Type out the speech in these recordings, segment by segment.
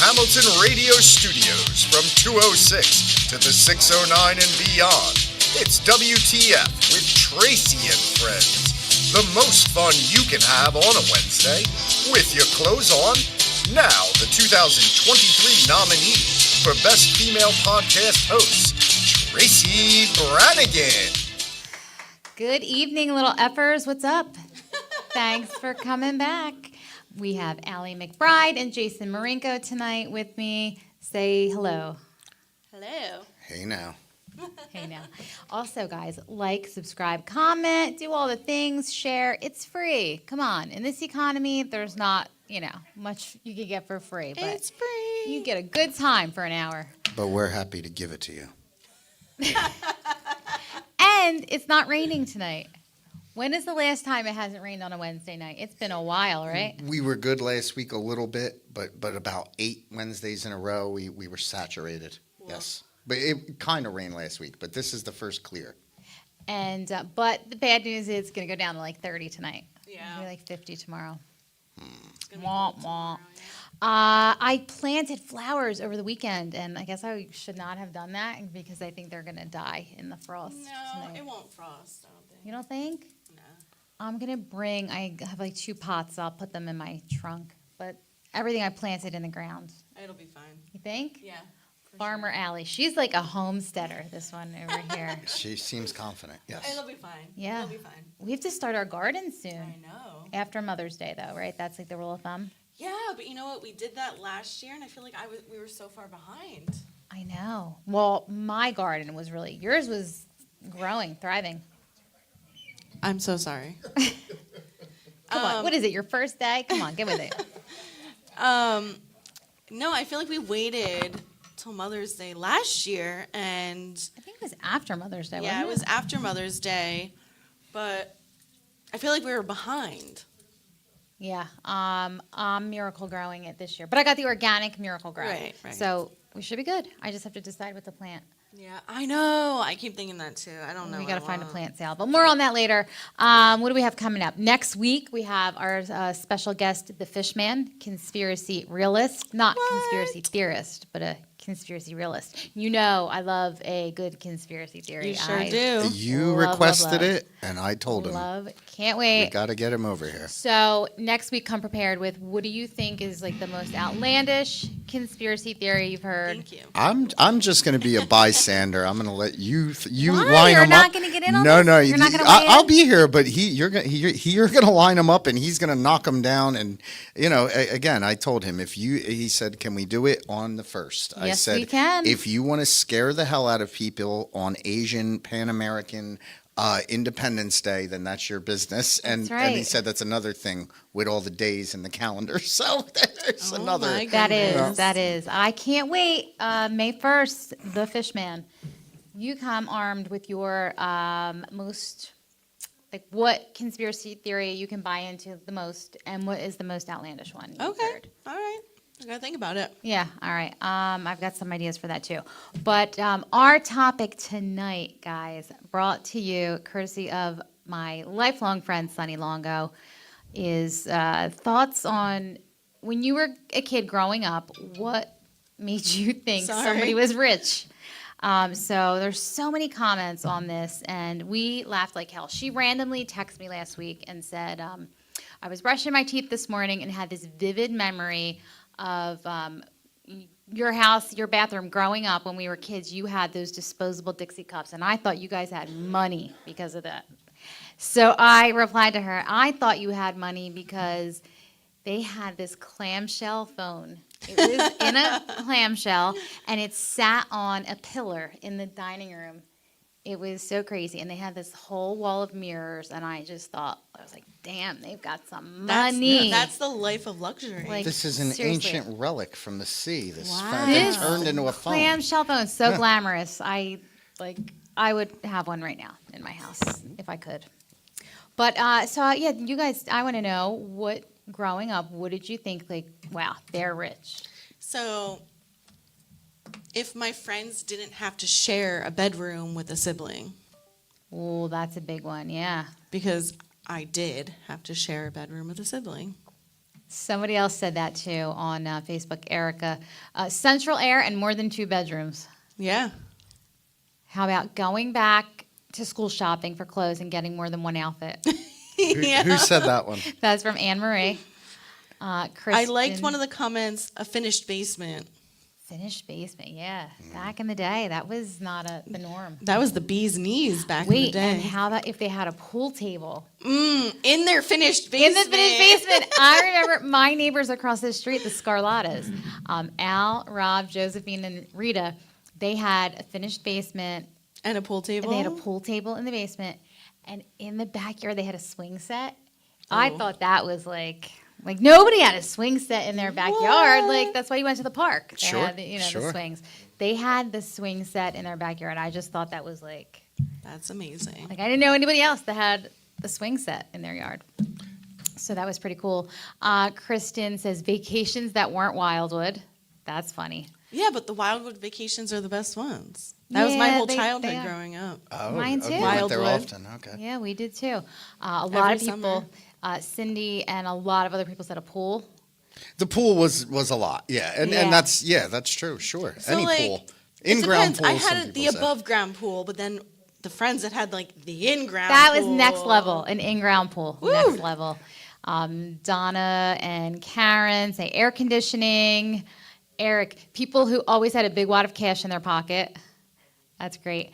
Hamilton Radio Studios from 206 to the 609 and beyond. It's WTF with Tracy and Friends. The most fun you can have on a Wednesday with your clothes on. Now, the 2023 nominee for Best Female Podcast Host, Tracy Brannigan. Good evening, little effers. What's up? Thanks for coming back. We have Allie McBride and Jason Marinko tonight with me. Say hello. Hello. Hey now. Hey now. Also, guys, like, subscribe, comment, do all the things, share. It's free. Come on. In this economy, there's not, much you can get for free. But it's free. you get a good time for an hour. But we're happy to give it to you. And it's not raining tonight. When is the last time it hasn't rained on a Wednesday night? It's been a while, right? We were good last week a little bit, but about 8 Wednesdays in a row, we were saturated. Wow. Yes. But it kind of rained last week, but this is the first clear. And but the bad news is it's going to go down to like 30 tonight. Yeah. It'll be like 50 tomorrow. It's gonna be cold tomorrow, yeah. I planted flowers over the weekend, and I guess I should not have done that because I think they're going to die in the frost No, tonight. it won't frost, I don't think. You don't think? No. I'm going to I have like 2 pots. So I'll put them in my trunk. But everything I planted in the ground. It'll be fine. You think? Yeah. for Farmer sure. Allie. She's like a homesteader, this one over here. She seems confident, yes. It'll be fine. Yeah. It'll be fine. We have to start our garden soon. I know. After Mother's Day, though, right? That's like the rule of thumb. Yeah, but you know what? We did that last year, and I feel like we were so far behind. I know. Well, my garden was yours was growing, thriving. I'm so sorry. Come on, what is it, your first day? Come on, get with it. No, I feel like we waited till Mother's Day last year, and I think it was after Mother's Day, yeah, it wasn't was after Mother's Day, but I feel like we were behind. Yeah, I'm Miracle Growing it this year. But I got the organic Miracle Grow. Right. So we should be good. I just have to decide what to plant. Yeah, I know. I keep thinking that too. I don't know. We what got to I find a want. plant sale. But more on that later. What do we have coming up? Next week, we have our special guest, the Fishman, conspiracy realist. Not conspiracy theorist, but a conspiracy realist. You know I love a good conspiracy theory. You sure do. You Love, requested love. it, and I told him. Love. Can't We wait. got to get him over here. So next week, come prepared with what do you think is like the most outlandish conspiracy theory you've heard? Thank you. I'm just going to be a bystander. I'm going to let you Why? line You're him not up. gonna get in on no, this? no, You're not gonna weigh I'll in? be here, but you're going to line him up, and he's going to knock him down. And again, I told him he said, "Can we do it on the 1st?" I Yes, said, we can. "If you want to scare the hell out of people on Asian Pan American Independence Day, then that's your business." And he right. said that's another thing with all the days in the calendar. So there's Oh another. my That goodness. is, that is. I can't wait. May 1st, the Fishman. You come armed with your most, like, what conspiracy theory you can buy into the most, and what is the most outlandish one you've Okay. heard? All right. I gotta think about it. Yeah, all right. I've got some ideas for that too. But our topic tonight, guys, brought to you courtesy of my lifelong friend, Sunny Longo, is thoughts on when you were a kid growing up, what made you think Sorry. somebody was rich? So there's so many comments on this, and we laughed like hell. She randomly texted me last week and said, I was brushing my teeth this morning and had this vivid memory of your house, your bathroom growing up when we were kids. You had those disposable Dixie cups, and I thought you guys had money because of that. So I replied to her, I thought you had money because they had this clamshell phone. It was in a clamshell, and it sat on a pillar in the dining room. It was so crazy, and they had this whole wall of mirrors, and I just thought, I was like, damn, they've got some money. That's the life of luxury. Like, This is an seriously. ancient relic from the sea. This Wow. phone that This turned into a phone. Clamshell phone, so Yeah. glamorous. I would have one right now in my house if I could. But yeah, you guys, I want to know what growing up, what did you think? Like, wow, they're rich. So, if my friends didn't have to share a bedroom with a sibling, Oh, that's a big one. Yeah. because I did have to share a bedroom with a sibling. Somebody else said that too on Facebook, Erica. Central air and more than 2 bedrooms. Yeah. How about going back to school shopping for clothes and getting more than one outfit? Who said that one? That's from Anne Marie. I Kristen, liked one of the comments, a finished basement. finished basement. Yeah, back in the day, that was not the norm. That was the bee's knees back in the Wait, day. and how about if they had a pool table In their finished in basement. the finished basement? I remember my neighbors across the street, the Scarlattas, Al, Rob, Josephine, and Rita. They had a finished basement. And a pool table. And they had a pool table in the basement, and in the backyard they had a swing set. I Oh. thought that was like nobody had a swing set in their backyard. What? Like that's why you went to the park. They Sure, had the sure. swings. They had the swing set in their backyard. I just thought that was like That's amazing. I didn't know anybody else that had the swing set in their yard. So that was pretty cool. Kristen says vacations that weren't Wildwood. That's funny. Yeah, but the Wildwood vacations are the best ones. That was my Yeah, whole they childhood are. growing up. Oh, Mine too. You went there Wildwood. often. Okay. Yeah, we did too. A lot Every of people, Cindy and a lot of other people said a pool. The pool was a lot. Yeah, and Yeah. that's true. Sure, So, any like, pool, It in-ground depends. pool. I some had the people say. above ground pool, but then the friends that had like the in ground That was next level, an in-ground pool, Woo. next level. Donna and Karen say air conditioning. Eric, people who always had a big wad of cash in their pocket. That's great.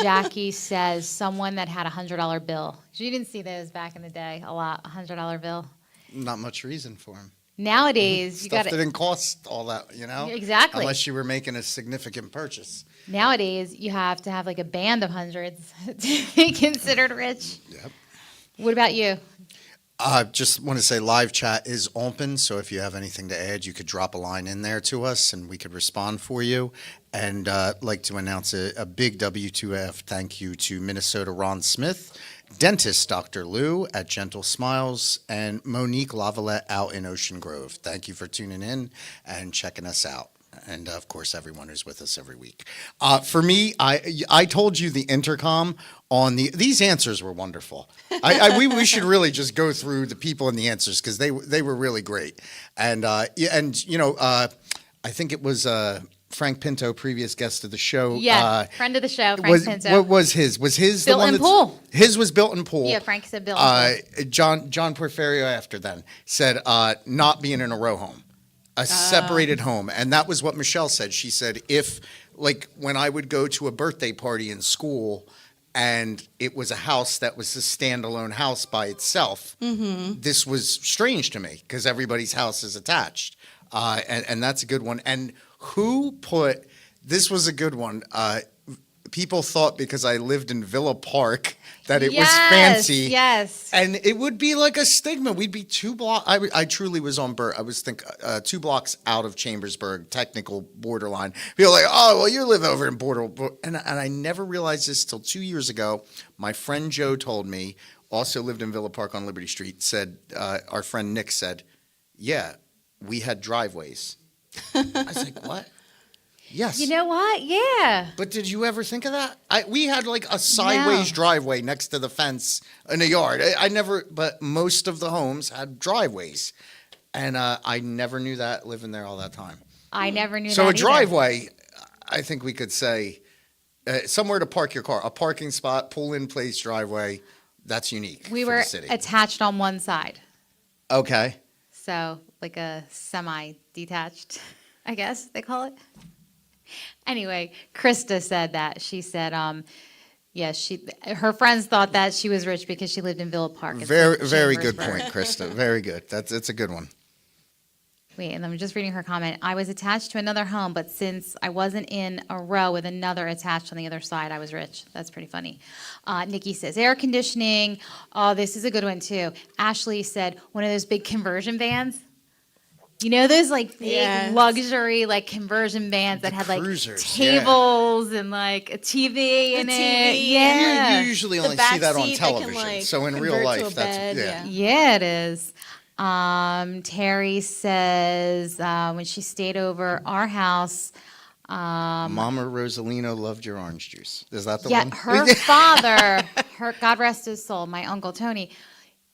Jackie says someone that had $100 bill. You didn't see those back in the day a lot, $100 bill. Not much reason for him. Nowadays, you Stuff got that didn't cost all that, you know. Exactly. Unless you were making a significant purchase. Nowadays, you have to have like a band of hundreds to be considered rich. Yep. What about you? Just want to say live chat is open, so if you have anything to add, you could drop a line in there to us, and we could respond for you. And like to announce a big W2F thank you to Minnesota Ron Smith, dentist Dr. Lou at Gentle Smiles, and Monique Lavalette out in Ocean Grove. Thank you for tuning in and checking us out. And of course, everyone who's with us every week. For me, I told you the intercom on these answers were wonderful. We should really just go through the people and the answers because they were really great. And I think it was Frank Pinto, previous guest of the show. Yeah, friend of the show, Frank Pinto. What was his? Was his Built the one in that's- pool. His was built in pool. Yeah, Frank said built in pool. John Porfirio after then said not being in a row home. A separated home. And that was what Michelle said. She said, when I would go to a birthday party in school and it was a house that was a standalone house by itself, this was strange to me because everybody's house is attached. And that's a good one. And this was a good one. People thought because I lived in Villa Park that it was fancy. Yes. And it would be like a stigma. We'd be 2 blocks. I truly was on I was 2 blocks out of Chambersburg, technical borderline. People are like, oh, well, you live over in border. And I never realized this till 2 years ago. My friend Joe told me, also lived in Villa Park on Liberty Street, said, our friend Nick said, yeah, we had driveways. I was like, what? Yes. You know what? Yeah. But did you ever think of that? We had like a sideways driveway next to the fence in the yard. But most of the homes had driveways. And I never knew that living there all that time. I never knew So that a either. driveway, I think we could say, somewhere to park your car. A parking spot, pull-in place driveway, that's unique We for were the city. attached on one side. Okay. So like a semi-detached, I guess they call it. Anyway, Krista said that. She said, her friends thought that she was rich because she lived in Villa Park. It's Very, like very good Chambersburg. point, Krista. Very good. It's a good one. Wait, and I'm just reading her comment. I was attached to another home, but since I wasn't in a row with another attached on the other side, I was rich. That's pretty funny. Nikki says air conditioning. Oh, this is a good one too. Ashley said one of those big conversion vans. You know those like big Yes. luxury like conversion vans that had like cruisers, tables and like a TV in it. TV. Yeah. You usually The only back see that on seat that can, television. like, So in real convert to life, a that's bed, yeah. Yeah, it is. Terry says when she stayed over our house, Mama Rosalino loved your orange juice. Is that the yeah, one? her father, God rest his soul, my uncle Tony,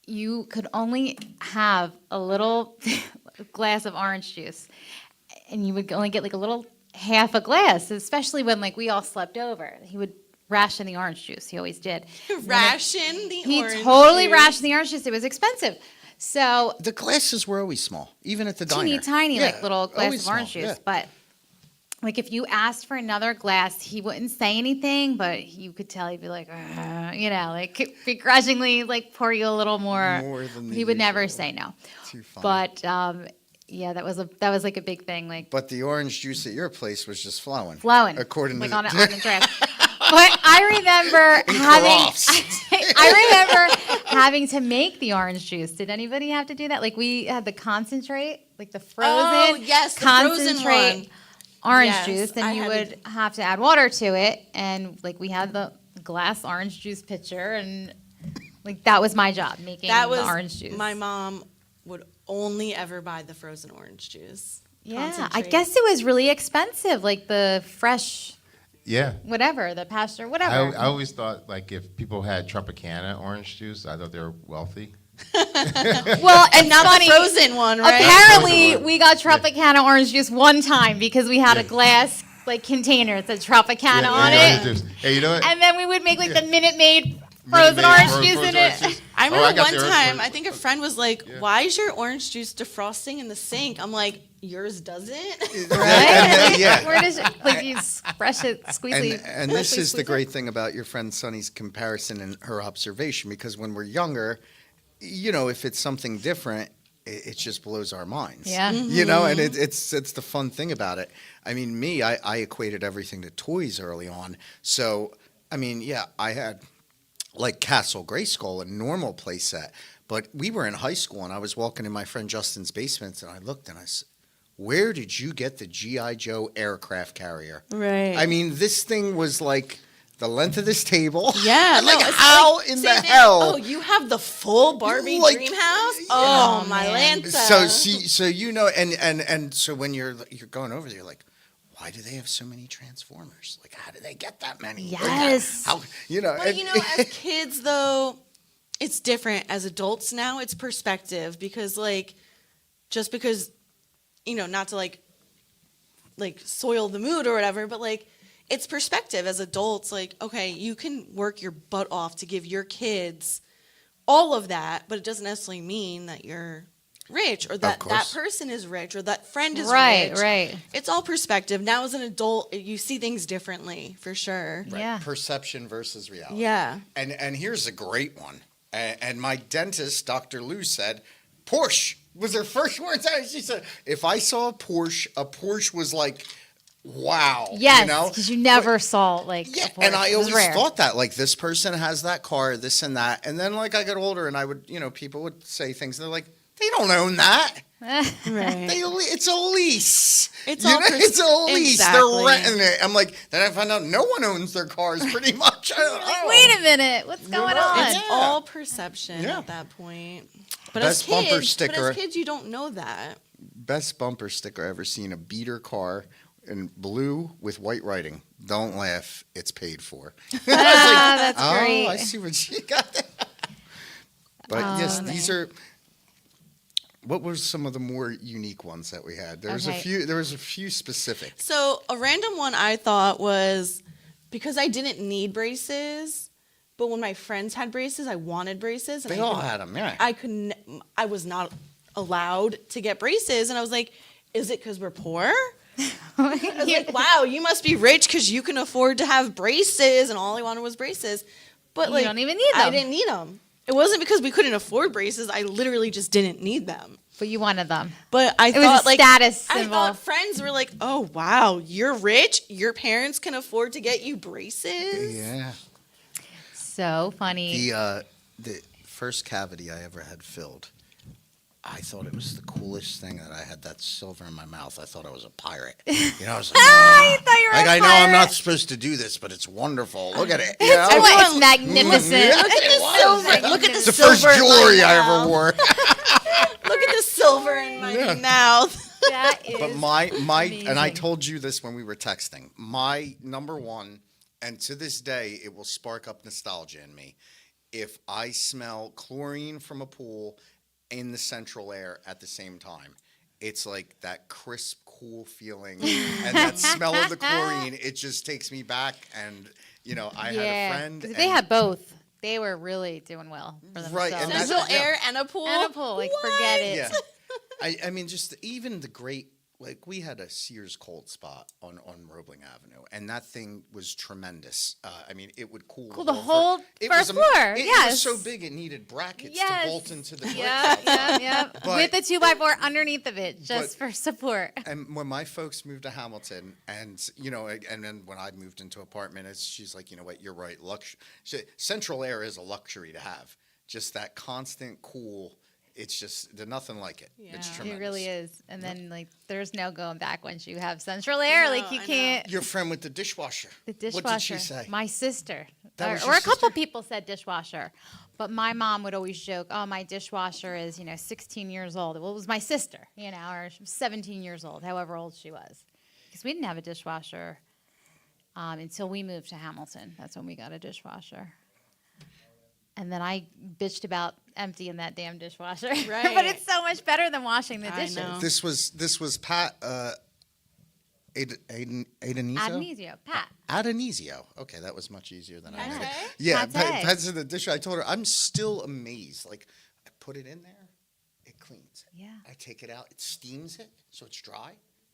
you could only have a little glass of orange juice, and you would only get like a little half a glass, especially when like we all slept over. He would ration the orange juice. He always did. Ration the He orange totally juice. rationed the orange juice. It was expensive. So The glasses were always small, even at the diner. teeny tiny, Yeah, like little glass always of orange small, juice. yeah. But like if you asked for another glass, he wouldn't say anything, but you could tell he'd be like, like begrudgingly like pour you a little more. More than the he would never usual. say no. Too funny. But yeah, that was like a big thing. Like But the orange juice at your place was just flowing. flowing, According like to on the draft. But I remember carafes. I remember having to make the orange juice. Did anybody have to do that? Like we had the concentrate, like the frozen Oh, yes, the frozen concentrate one. orange Yes, juice, I and you had would have to add water to it. And like we had the glass orange juice pitcher, and like that was my job, making That was the orange juice. my mom would only ever buy the frozen orange juice. Yeah, I Concentrate. guess it was really expensive, like the fresh Yeah. whatever, the pasture, I whatever. always thought, like, if people had Tropicana orange juice, I thought they were wealthy. Well, and Not funny, the frozen one, right? apparently Frozen one. we got Tropicana orange juice one time because we had a glass like container that said Tropicana on orange it, juice. Hey, you know what? and then we would make like the Minute Maid frozen Minute Maid orange frozen juice in orange it. juice. I Oh, remember got one the orange time, juice. I think a friend was like, "Why is your orange juice defrosting in the sink?" I'm like, "Yours doesn't." Right? Yeah. Where does it, like you brush it, squeezy? And this freshly is the squeeze great it? thing about your friend Sunny's comparison and her observation, because when we're younger, if it's something different, it just blows our minds. Yeah. And it's the fun thing about it. I mean, I equated everything to toys early on. So, I mean, yeah, I had like Castle Grayskull, a normal play set, but we were in high school and I was walking in my friend Justin's basement and I looked and I said, "Where did you get the G.I. Joe aircraft carrier?" Right. I mean, this thing was like the length of this table. Yeah, like no, it's how like in the saying, hell? "Oh, you have the full Barbie Like, dream house? yeah. Oh, Oh, my man. Lanta." And so when you're going over there, you're like, why do they have so many Transformers? Like, how do they get that many? Like, Yes. how But as kids though, it's different. As adults now, it's perspective because just because, not to like soil the mood or whatever, but it's perspective. As adults, okay, you can work your butt off to give your kids all of that, but it doesn't necessarily mean that you're rich or that course. person is rich or that friend is Right, rich. right. It's all perspective. Now as an adult, you see things differently for sure. Right, Yeah. perception versus reality. Yeah. And here's a great one. And my dentist, Dr. Lou, said, Porsche was her first words. She said, if I saw a Porsche was like, wow. Yes, because you never saw like. Yeah, a Porsche. and I It was always rare. thought that, like, this person has that car, this and that. And then, like, I got older and I would, people would say things and they're like, they don't own that. Right. It's a lease. It's You all know, it's a lease. Exactly. They're renting it. I'm like, then I find out no one owns their cars pretty much. Wait a minute, what's going on? It's Yeah. all perception Yeah. at that point. But Best bumper But sticker. as kids, you don't know that. Best bumper sticker I ever seen, a beater car in blue with white writing. Don't laugh, it's paid for. That's Oh, great. I see what you got there. But yes, these are. What were some of the more unique ones that we had? There was a Okay. few. There was a few specific. So a random one I thought was because I didn't need braces, but when my friends had braces, I wanted braces. And They all had them, yeah. I was not allowed to get braces, and I was like, "Is it because we're poor?" I was like, "Wow, you must be rich because you can afford to have braces," and all I wanted was braces. But You don't even need I them. didn't need them. It wasn't because we couldn't afford braces. I literally just didn't need them. But you wanted them. But I It was thought a status I symbol. thought friends were like, "Oh wow, you're rich. Your parents can afford to get you braces." Yeah. So funny. The first cavity I ever had filled, I thought it was the coolest thing that I had that silver in my mouth. I thought I was a pirate. I was like, I thought you were like a I know I'm pirate. not supposed to do this, but it's wonderful. Look at it. You It's, know? what? It's magnificent. Yeah. Look at the silver. Look at It's the the first silver in my jewelry I mouth. ever wore. Look at the silver in my Yeah. mouth. That is But my and I amazing. told you this when we were texting. My number one, and to this day it will spark up nostalgia in me, if I smell chlorine from a pool in the central air at the same time. It's like that crisp, cool feeling, and that smell of the chlorine. It just takes me back. And I had a friend. 'Cause they had both. They were really doing well for themselves. Right, and Central yeah. air and a pool. And a pool, like forget it. Yeah, I mean, just even the great. Like we had a Sears cold spot on Roebling Avenue, and that thing was tremendous. I mean, it would cool The whole it first was floor. It Yes. was so big it needed brackets Yes. to bolt into the brick. Yep. But- With the 2x4 underneath of it, just for support. And when my folks moved to Hamilton, and and then when I moved into apartment, she's like, you know what, you're right. Central air is a luxury to have. Just that constant cool. It's just there's nothing like it. Yeah. It's It tremendous. It really is. And then there's no going back once you have central air. I know, Like you I know. can't. Your friend with the dishwasher. The dishwasher. What did she say? My sister. That was or your a couple sister? people said dishwasher. But my mom would always joke, oh, my dishwasher is, 16 years old. Well, it was my sister, or she was 17 years old, however old she was. Because we didn't have a dishwasher until we moved to Hamilton. That's when we got a dishwasher. And then I bitched about emptying that damn dishwasher. Right. But it's so much better than washing the I dishes. know. This was Pat Adonisio? Adnesio, Pat. Adonisio. Okay, that was much easier than I made it. Okay. Yeah, Pate. Pat's in the dish. I told her I'm still amazed. Like I put it in there, it cleans it. Yeah. I take it out, it steams it, so it's dry.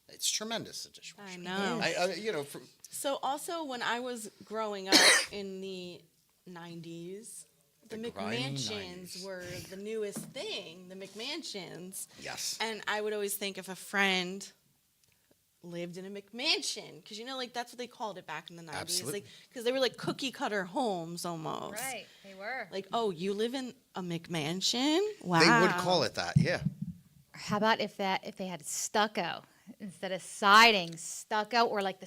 It's tremendous, the dishwasher. I know. From So also when I was growing up in the 90s, the The grimy McMansions 90s. were the newest thing, the McMansions. yes. And I would always think if a friend lived in a McMansion, because that's what they called it back in the 90s. Absolutely. Because they were like cookie cutter homes almost. Right, they were. Like, oh, you live in a McMansion? Wow. They would call it that, yeah. How about if they had stucco instead of siding, stucco or like the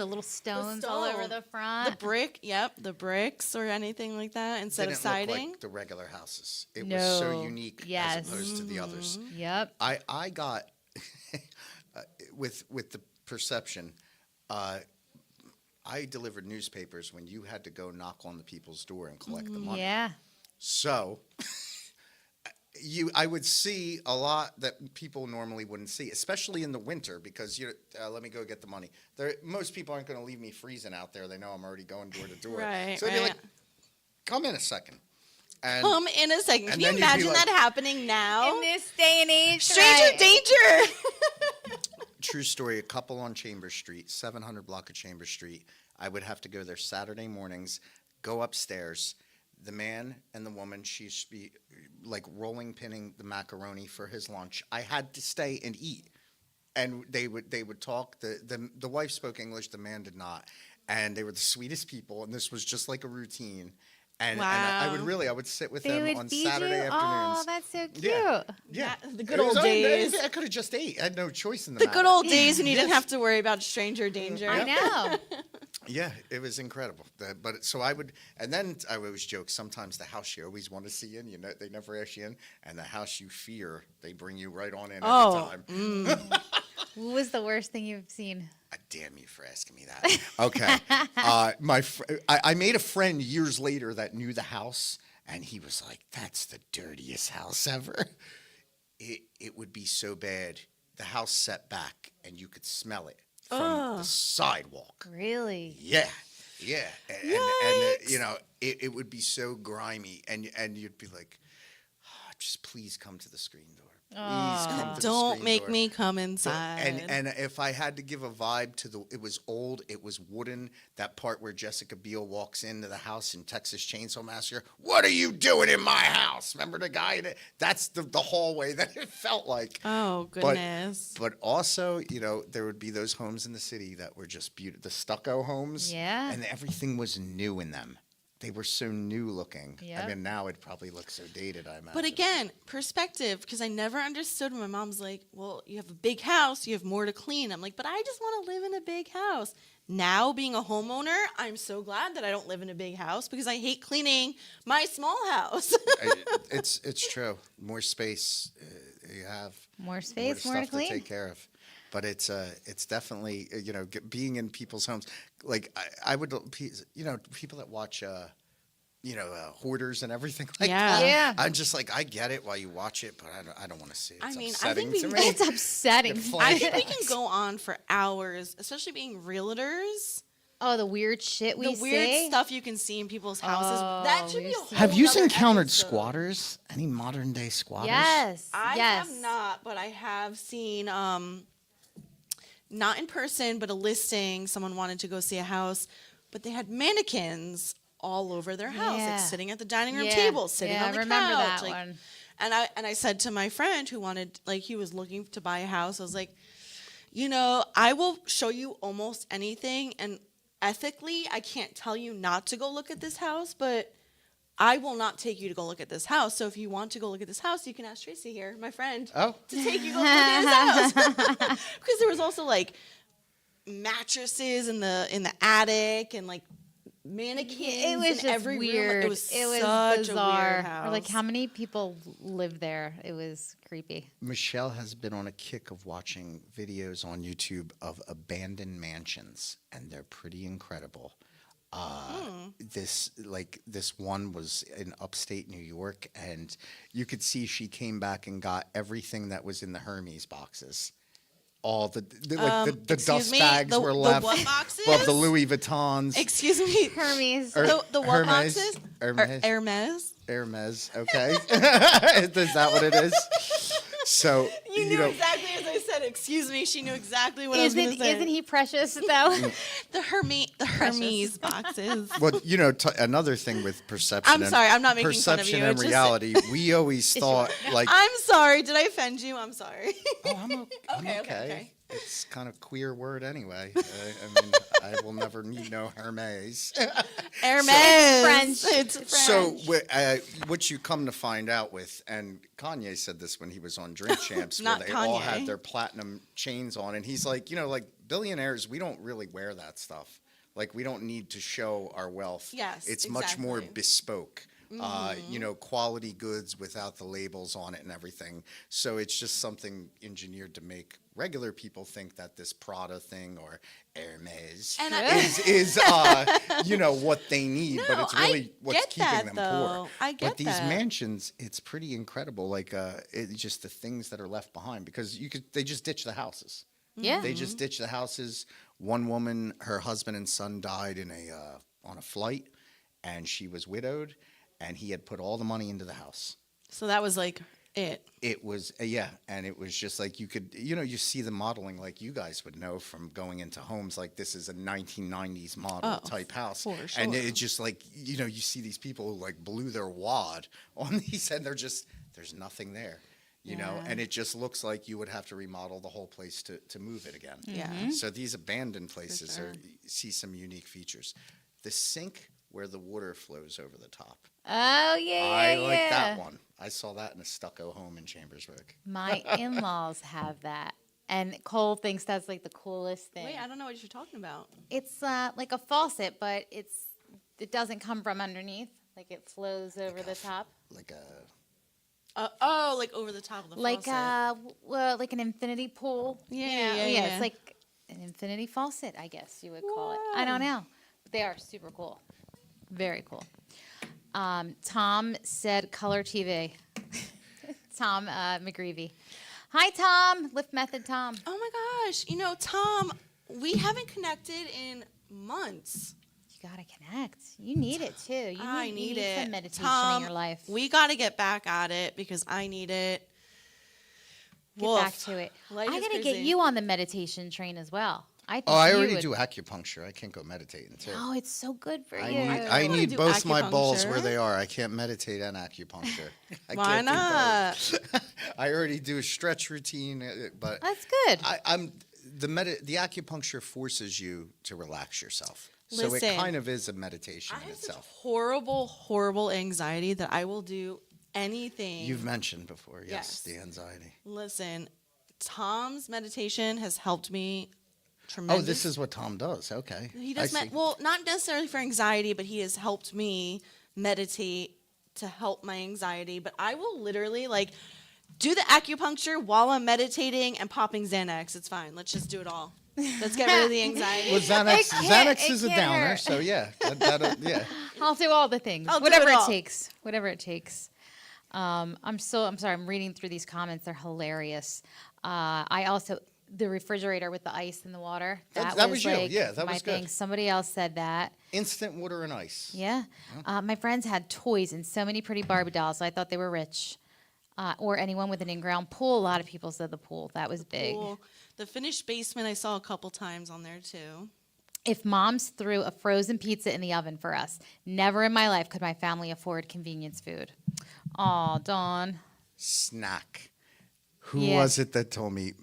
little stones all over stone. the front? The brick, yep, the bricks or anything like that instead Didn't of siding. look like the regular houses. It was so No. unique Yes. as opposed to the others. Yep. I got with the perception. I delivered newspapers when you had to go knock on the people's door and collect the money. Yeah. So I would see a lot that people normally wouldn't see, especially in the winter, because let me go get the money. Most people aren't going to leave me freezing out there. They know I'm already going door to door. Right, So they'd be right. like, "Come in a second." And Come in a second. and Can you then you'd be imagine like- that happening now? In this day and age, Stranger right. danger. true story, a couple on Chambers Street, 700 block of Chambers Street. I would have to go there Saturday mornings, go upstairs. The man and the woman, she used to be like rolling pinning the macaroni for his lunch. I had to stay and eat. And they would talk. The wife spoke English, the man did not. And they were the sweetest people, and this was just like a routine. And I Wow. would sit with They them would on feed Saturday you. afternoons. Oh, that's so cute. Yeah. The good It was old days. I could have just ate. I had no choice in the The matter. good old days when you didn't Yes. have to worry about stranger danger. I know. Yeah, it was incredible. But so I would, and then I would always joke. Sometimes the house you always want to see in, they never ask you in, and the house you fear, they bring you right on in Oh, every time. What was the worst thing you've seen? Damn you for asking me that. Okay, I made a friend years later that knew the house, and he was like, "That's the dirtiest house ever." It would be so bad. The house set back, and you could smell it from the sidewalk. Really? Yeah, and it would be so grimy, and you'd be like, "Oh, just please come to the screen door. Please come to the Don't screen make door." me come inside. And if I had to give a vibe to it was old, it was wooden. That part where Jessica Biel walks into the house in Texas Chainsaw Massacre. What are you doing in my house? Remember the guy? That's the hallway that it felt like. Oh, goodness. But also, there would be those homes in the city that were just beautiful. The stucco homes. Yeah. And everything was new in them. They were so new looking. Yep. I mean, now it probably looks so dated, I imagine. But again, perspective, because I never understood when my mom's like, well, you have a big house, you have more to clean. I'm like, but I just want to live in a big house. Now, being a homeowner, I'm so glad that I don't live in a big house because I hate cleaning my small house. It's true. More space you have. More space, more stuff to clean. take care of. But it's definitely being in people's homes. Like I would people that watch hoarders and everything like Yeah. that. Yeah. I'm just like, I get it while you watch it, but I don't want to see it. It's I mean, I upsetting think to we- me. It's upsetting. I think we can go on for hours, especially being realtors. Oh, the weird shit we The weird see. stuff you can see in people's houses. That should be a we've whole seen- Have you nother encountered episode. squatters? Any modern day squatters? Yes. I yes. have not, but I have seen, not in person, but a listing. Someone wanted to go see a house, but they had mannequins all over their house, Yeah. like sitting at the dining room Yeah. table, sitting Yeah, on the I remember couch. that like, one. And I said to my friend who wanted, like, he was looking to buy a house. I was like, I will show you almost anything, and ethically, I can't tell you not to go look at this house, but I will not take you to go look at this house. So if you want to go look at this house, you can ask Tracy here, my friend, Oh. to take you to go look at his house. Because there was also like mattresses in the attic and like mannequins. It was in just every weird. room. It was such bizarre. a weird house. Or like how many people live there? It was creepy. Michelle has been on a kick of watching videos on YouTube of abandoned mansions, and they're pretty incredible. This one was in upstate New York, and you could see she came back and got everything that was in the Hermes boxes. All the excuse dust me? bags The- were the left. what boxes? Well, the Louis Vuittons. Excuse me. Hermes. The what Hermes. boxes? Hermes. Hermes. Hermes. Okay, is that what it is? So You knew exactly as I said. Excuse me. She knew exactly what I was going to say. Isn't he precious though? The Hermes boxes? Well, another thing with perception. I'm sorry, I'm not making fun of perception you, and it's just- reality. We always thought like, I'm sorry. Did I offend you? I'm sorry. oh, I'm okay. okay. It's kind of queer word anyway. I mean, I will never need no Hermes. Hermes. French. It's French. So what you come to find out with, and Kanye said this when he was on Drink Champs, where Not they all Kanye. had their platinum chains on, and he's like, like billionaires, we don't really wear that stuff. Like we don't need to show our wealth. Yes, it's much more exactly. bespoke. Quality goods without the labels on it and everything. So it's just something engineered to make regular people think that this Prada thing or Hermes And is what they need, but No, it's really I what's get keeping that, them though. poor. I get But these that. mansions, it's pretty incredible. Like it's just the things that are left behind because they just ditch the houses. Yeah. They just ditch the houses. One woman, her husband and son died on a flight, and she was widowed, and he had put all the money into the house. So that was like it. It was and it was just like you could you see the modeling like you guys would know from going into homes like this is a 1990s model type house, for sure. and it's just like you see these people who like blew their wad on these, and there's nothing there. And it just looks like you would have to remodel the whole place to move it again. Yeah. So these abandoned places sure. see some unique features. The sink where the water flows over the top. Oh yeah. I like yeah. that one. I saw that in a stucco home in Chambersburg. My in-laws have that, and Cole thinks that's like the coolest thing. Wait, I don't know what you're talking about. It's like a faucet, but it doesn't come from underneath. Like it flows over the top. Like a Like over the top of the Like faucet. like an infinity pool. Yeah. It's like an infinity faucet, I guess you would call it. I don't know. But they are super cool. Very cool. Tom said color TV. Tom McGreevy. Hi, Tom. Lift Method Tom. Oh my gosh. Tom, we haven't connected in months. You gotta connect. You need it too. You need it. some meditation Tom, in your life. We got to get back at it because I need it. Get Woof. back to it. Life I is gotta busy. get you on the meditation train as well. I think I you already would- do acupuncture. I can't go meditating too. Oh, it's so good for I you. need, I wanna need do both my balls acupuncture. where they are. I can't meditate and acupuncture. I Why can't do not? both. I already do a stretch routine, but That's good. I'm the acupuncture forces you to relax yourself. So it Listen, kind of is a meditation I in have such itself. horrible anxiety that I will do anything. You've mentioned before, yes, Yes. the anxiety. Listen, Tom's meditation has helped me Oh, tremendously. this is what Tom does. Okay. He I does see. well, not necessarily for anxiety, but he has helped me meditate to help my anxiety. But I will literally do the acupuncture while I'm meditating and popping Xanax. It's fine. Let's just do it all. Let's get rid of the anxiety. Well, Xanax It is a can't downer, hurt. so yeah, yeah. I'll do all the things. I'll do Whatever it it all. takes. Whatever it takes. I'm sorry. I'm reading through these comments. They're hilarious. I also the refrigerator with the ice and the water. That was was you. like Yeah, that my was good. thing. Somebody else said that. Instant water and ice. Yeah. My friends had toys and so many pretty Barbie dolls. So I thought they were rich. Or anyone with an in-ground pool. A lot of people said the pool. That was big. Cool. The finished basement I saw a couple times on there too. If moms threw a frozen pizza in the oven for us, never in my life could my family afford convenience food. Aw, Dawn. Snack. Who Yeah. was it that told me?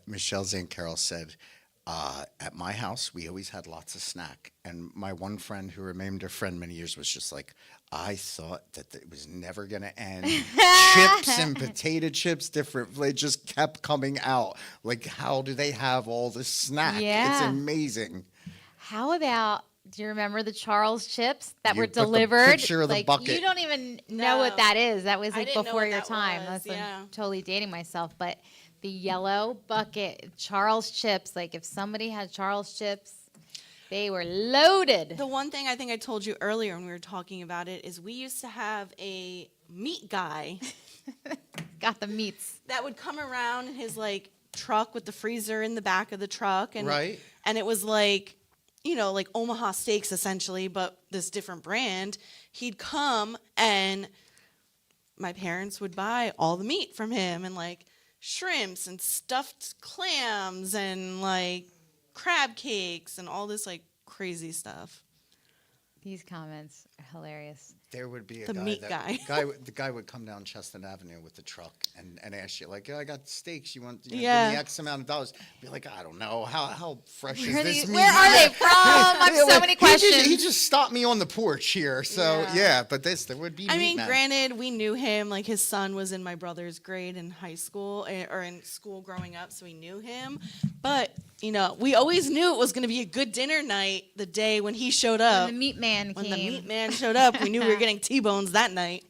Michelle Zane Carroll said, at my house, we always had lots of snack. And my one friend who remained a friend many years was just like, I thought that it was never going to end. Chips and potato chips, different. It just kept coming out. Like, how do they have all this snack? It's Yeah. amazing. How about, do you remember the Charles chips that You were put the delivered? picture of the like, bucket. You don't even know No. what that is. That was I like didn't know before what your that time. was, That's yeah. I'm totally dating myself. But the yellow bucket, Charles chips, like if somebody had Charles chips, they were loaded. The one thing I think I told you earlier when we were talking about it is we used to have a meat guy Got the meats. that would come around in his like truck with the freezer in the back of the truck, and Right. and it was like, you know, like Omaha Steaks essentially, but this different brand. He'd come and my parents would buy all the meat from him and like shrimps and stuffed clams and like crab cakes and all this like crazy stuff. These comments are hilarious. There would be a The guy meat that, guy. The guy would come down Chestnut Avenue with the truck and ask you like, I got steaks. You want? Yeah. Give me X amount of dollars. Be like, I don't know. How fresh is Where, this meat? where are they from? I have Yeah, so like, many questions. He just stopped me on the porch here. So Yeah. yeah, but there would be. I meat mean, man. granted, we knew him. Like his son was in my brother's grade in high school or in school growing up, so we knew him. But you know, we always knew it was going to be a good dinner night the day when he showed up. When the meat man When came. the meat man showed up, we knew we were getting T-bones that night.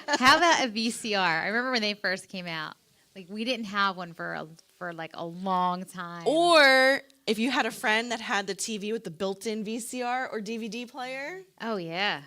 How about a VCR? I remember when they first came out. Like we didn't have one for like a long time. Or if you had a friend that had the TV with the built-in VCR or DVD player. Oh yeah.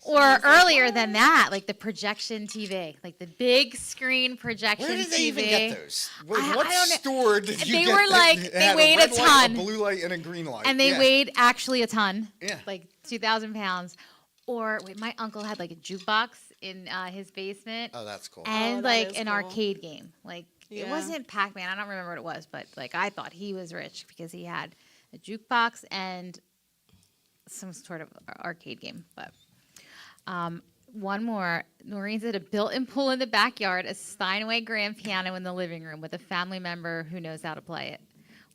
Or earlier than that, like the projection TV, like the big screen projection Where did TV. they even get those? What I what don't know. store did you They get? were that like- had they weighed a red light, ton. a blue light, and a green light. And they Yeah. weighed actually a ton. Yeah. Like 2,000 pounds. Or wait, my uncle had like a jukebox in his basement. Oh, that's cool. And that like is an cool. arcade game. Like it Yeah. wasn't Pac-Man. I don't remember what it was, but like I thought he was rich because he had a jukebox and some sort of arcade game. But one more. Noreen said a built-in pool in the backyard, a Steinway grand piano in the living room with a family member who knows how to play it.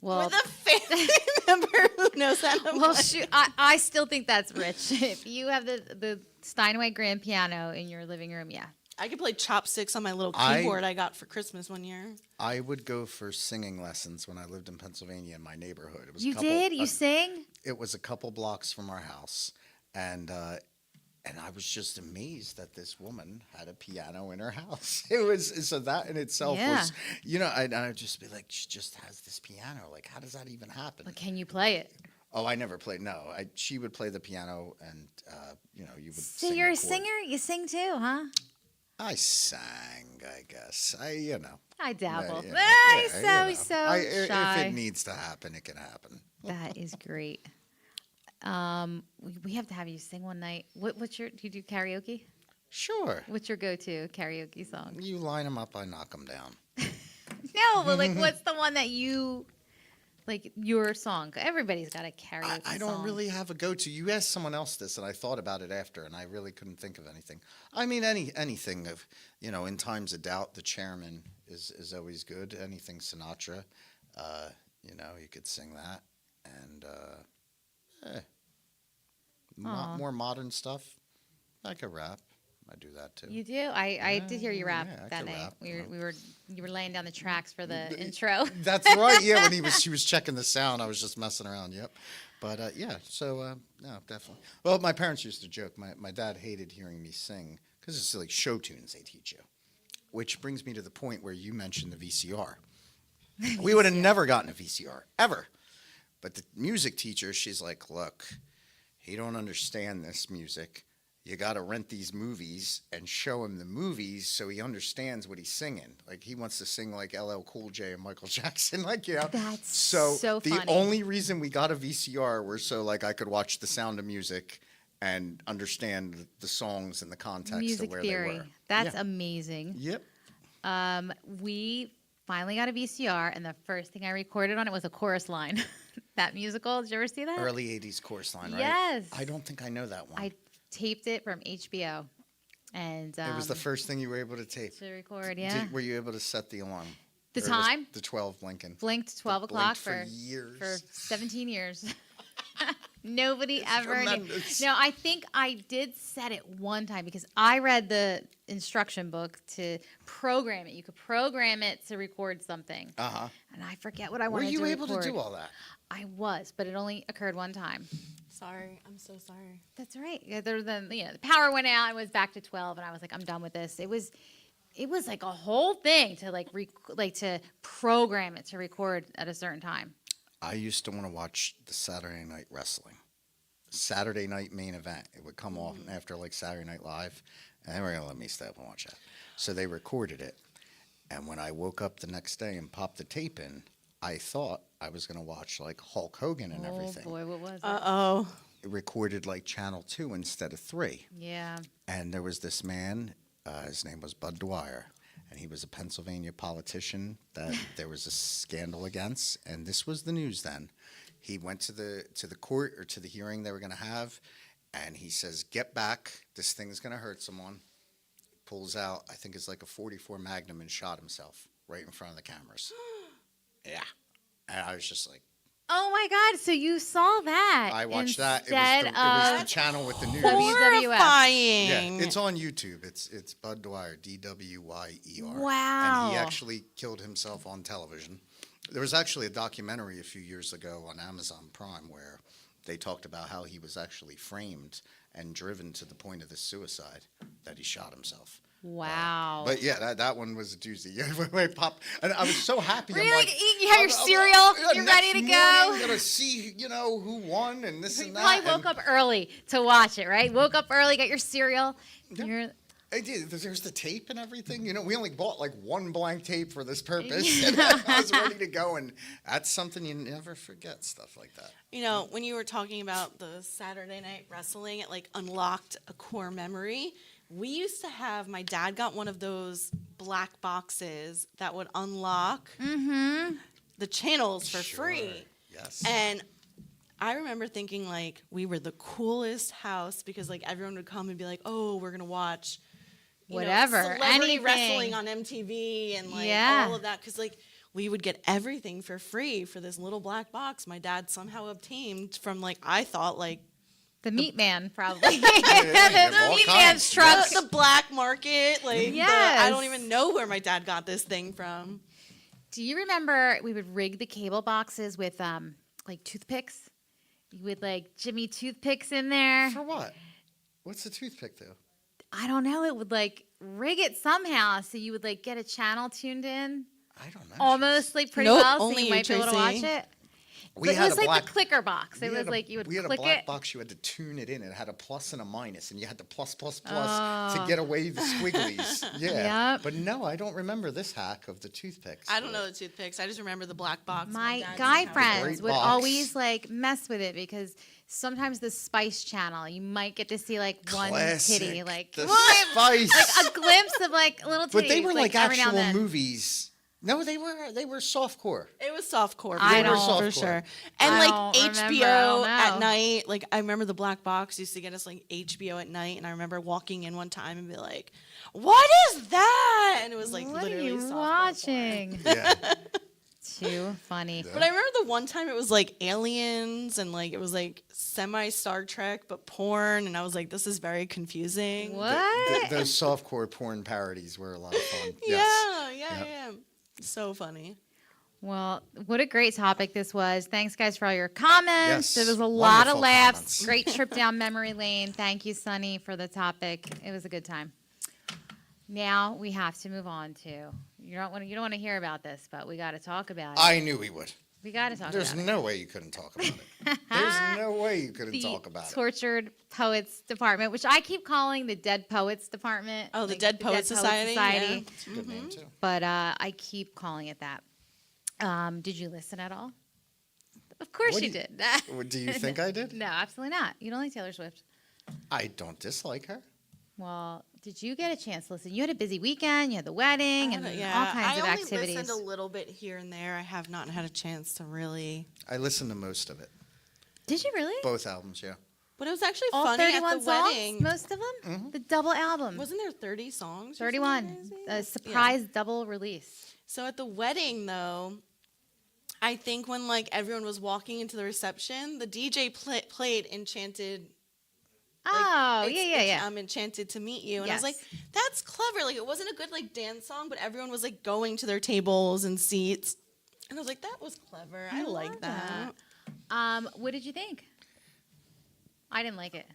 Well, With a family member who knows how to well, play. shoot, I still think that's rich. If you have the Steinway grand piano in your living room, yeah. I could play chopsticks on my little I- keyboard I got for Christmas one year. I would go for singing lessons when I lived in Pennsylvania in my neighborhood. It was a You couple- did? You sing? It was a couple blocks from our house, and I was just amazed that this woman had a piano in her house. It was so that in itself Yeah. was, you know, I'd just be like, she just has this piano. Like, how does that even happen? Like, can you play it? Oh, I never played. No, she would play the piano, and you know, you would. So sing you're a the chords. singer? You sing too, huh? I sang, I guess. You know. I dabble. Yeah, Ah, yeah, he's so If shy. it needs to happen, it can happen. That is great. We have to have you sing one night. What's your? Do you do karaoke? Sure. What's your go-to karaoke song? You line them up, I knock them down. No, but like, what's the one that you like? Your song. Everybody's got a karaoke. I don't song. really have a go-to. You asked someone else this, and I thought about it after, and I really couldn't think of anything. I mean, anything of, you know, in times of doubt, the chairman is always good. Anything Sinatra, you know, you could sing that, and Aw. more modern stuff. I could rap. I do that too. You do? I did hear you rap yeah, I that can night. rap, We you were, know. you were laying down the tracks for the intro. That's right. Yeah, when she was checking the sound, I was just messing around. Yep. But yeah, so no, definitely. Well, my parents used to joke. My dad hated hearing me sing because it's like show tunes they teach you. Which brings me to the point where you mentioned the VCR. We would have never gotten a VCR ever. But the music teacher, she's like, look, he don't understand this music. You got to rent these movies and show him the movies so he understands what he's singing. Like, he wants to sing like LL Cool J and Michael Jackson, like, you know. That's so so the funny. only reason we got a VCR was so like I could watch The Sound of Music and understand the songs and the context Music of where theory. they were. That's Yeah. amazing. Yep. We finally got a VCR, and the first thing I recorded on it was a chorus line. That musical, did you ever see that? Early 80s chorus line, right? Yes. I don't think I know that one. I taped it from HBO, and it was the first thing you were able to tape. to record. Yeah, Were you able to set the alarm? The Or was time? The 12 blinking. blinked 12 Blinked o'clock for for years. for 17 years. Nobody ever knew. tremendous. No, I think I did set it one time because I read the instruction book to program it. You could program it to record something, Uh-huh. and I forget what I Were wanted you to able record. to do all that? I was, but it only occurred one time. Sorry, I'm so sorry. That's right. Yeah, the power went out. It was back to 12, and I was like, I'm done with this. It was like a whole thing to to program it to record at a certain time. I used to want to watch the Saturday Night Wrestling. Saturday night main event. It would come off after like Saturday Night Live, and they were going to let me stay up and watch that. So they recorded it. And when I woke up the next day and popped the tape in, I thought I was going to watch like Hulk Hogan and everything. Oh boy, what was it? Uh-oh. It recorded like Channel 2 instead of 3. Yeah. And there was this man, his name was Bud Dwyer, and he was a Pennsylvania politician that there was a scandal against, and this was the news then. He went to the court or to the hearing they were going to have, and he says, "Get back, this thing's going to hurt someone." Pulls out, I think it's like a 44 Magnum, and shot himself right in front of the cameras. Yeah. And I was just like, Oh my God! So you saw that? I watched that. instead It was the of channel with the news. WWF. Horrifying. Yeah, it's on YouTube. It's Bud Dwyer, Dwyer. Wow. And he actually killed himself on television. There was actually a documentary a few years ago on Amazon Prime where they talked about how he was actually framed and driven to the point of the suicide that he shot himself. Wow. But yeah, that one was a doozy. Yeah, when Pop, and I was so happy. Were I'm you like, you had your cereal? You're next ready to morning, go. I'm gonna see, who won and this You and probably that. woke up early to watch it, right? Woke up early, got your cereal. You're, I did. There's the tape and everything. We only bought like one blank tape for this purpose. And I was ready to go, and that's something you never forget. Stuff like that. When you were talking about the Saturday Night Wrestling, it like unlocked a core memory. We used to have, my dad got one of those black boxes that would unlock the channels for Sure. free. Yes. And I remember thinking like we were the coolest house because like everyone would come and be like, oh, we're going to watch Whatever, celebrity anything. wrestling on MTV and like Yeah. all of that. Because like we would get everything for free for this little black box my dad somehow obtained from like, I thought like the meat man, probably. you have The all meat kinds. man's truck. the black market. Like Yes. I don't even know where my dad got this thing from. Do you remember we would rig the cable boxes with like toothpicks? You would like Jimmy toothpicks in there. For what? What's the toothpick though? I don't know. It would like rig it somehow so you would like get a channel tuned in. I don't know. Almost like pretty Nope, well, so only you you, might be able to watch Tracy. it. We But had it was a like black the clicker box. It we was had a- like you would we had click a black it. box. You had to tune it in. It had a plus and a minus, and you had to plus to get away the squigglies. Yeah. Yep. But no, I don't remember this hack of the toothpicks. I don't know the toothpicks. I just remember the black box. My dad guy used to have. friends Great would box. always like mess with it because sometimes the Spice Channel, you might get to see like one Classic. titty, like The what? Spice. Like a glimpse of like a little titty. But they were like every now and actual then. movies. No, they were softcore. It was softcore. I for don't- sure. softcore. And I like don't remember, I HBO don't at know. night. Like I remember the black box used to get us like HBO at night, and I remember walking in one time and be like, "What is that?" And it was like What are literally you softcore porn. watching? Yeah. Too funny. But I remember the one time it was like aliens and like it was like semi Star Trek but porn, and I was like, "This is very confusing." What? Those softcore porn parodies were a lot of fun. Yeah, Yes. yeah. So funny. Well, what a great topic this was. Thanks, guys, for all your comments. Yes, There was a lot of wonderful laughs. comments. Great trip down memory lane. Thank you, Sunny, for the topic. It was a good time. Now we have to move on to you don't want to hear about this, but we got to talk about it. I knew he would. We got to talk There's about it. no way you couldn't talk about it. There's no way you couldn't The talk about it. Tortured Poets Department, which I keep calling the Dead Poets Department. Oh, the like Dead Poets Society? Yeah. It's a good name too. But I keep calling it that. Did you listen at all? Of course What you do did. Do you think I did? No, absolutely not. You don't like Taylor Swift. I don't dislike her. Well, did you get a chance to listen? You had a busy weekend. You had the wedding and all kinds of I activities. only listened a little bit here and there. I have not had a chance to really. I listened to most of it. Did you really? Both albums, yeah. But it was actually All funny at 31 the songs? wedding. Most of them? The double album. Wasn't there 30 songs? or 31. something A crazy? surprise double release. So at the wedding, though, I think when like everyone was walking into the reception, the DJ played Enchanted. Oh, It's- yeah. I'm enchanted to meet you, and I was Yes. like, "That's clever." Like, it wasn't a good like dance song, but everyone was like going to their tables and seats, and I was like, "That was clever. I like love that." What did you think? I didn't like it.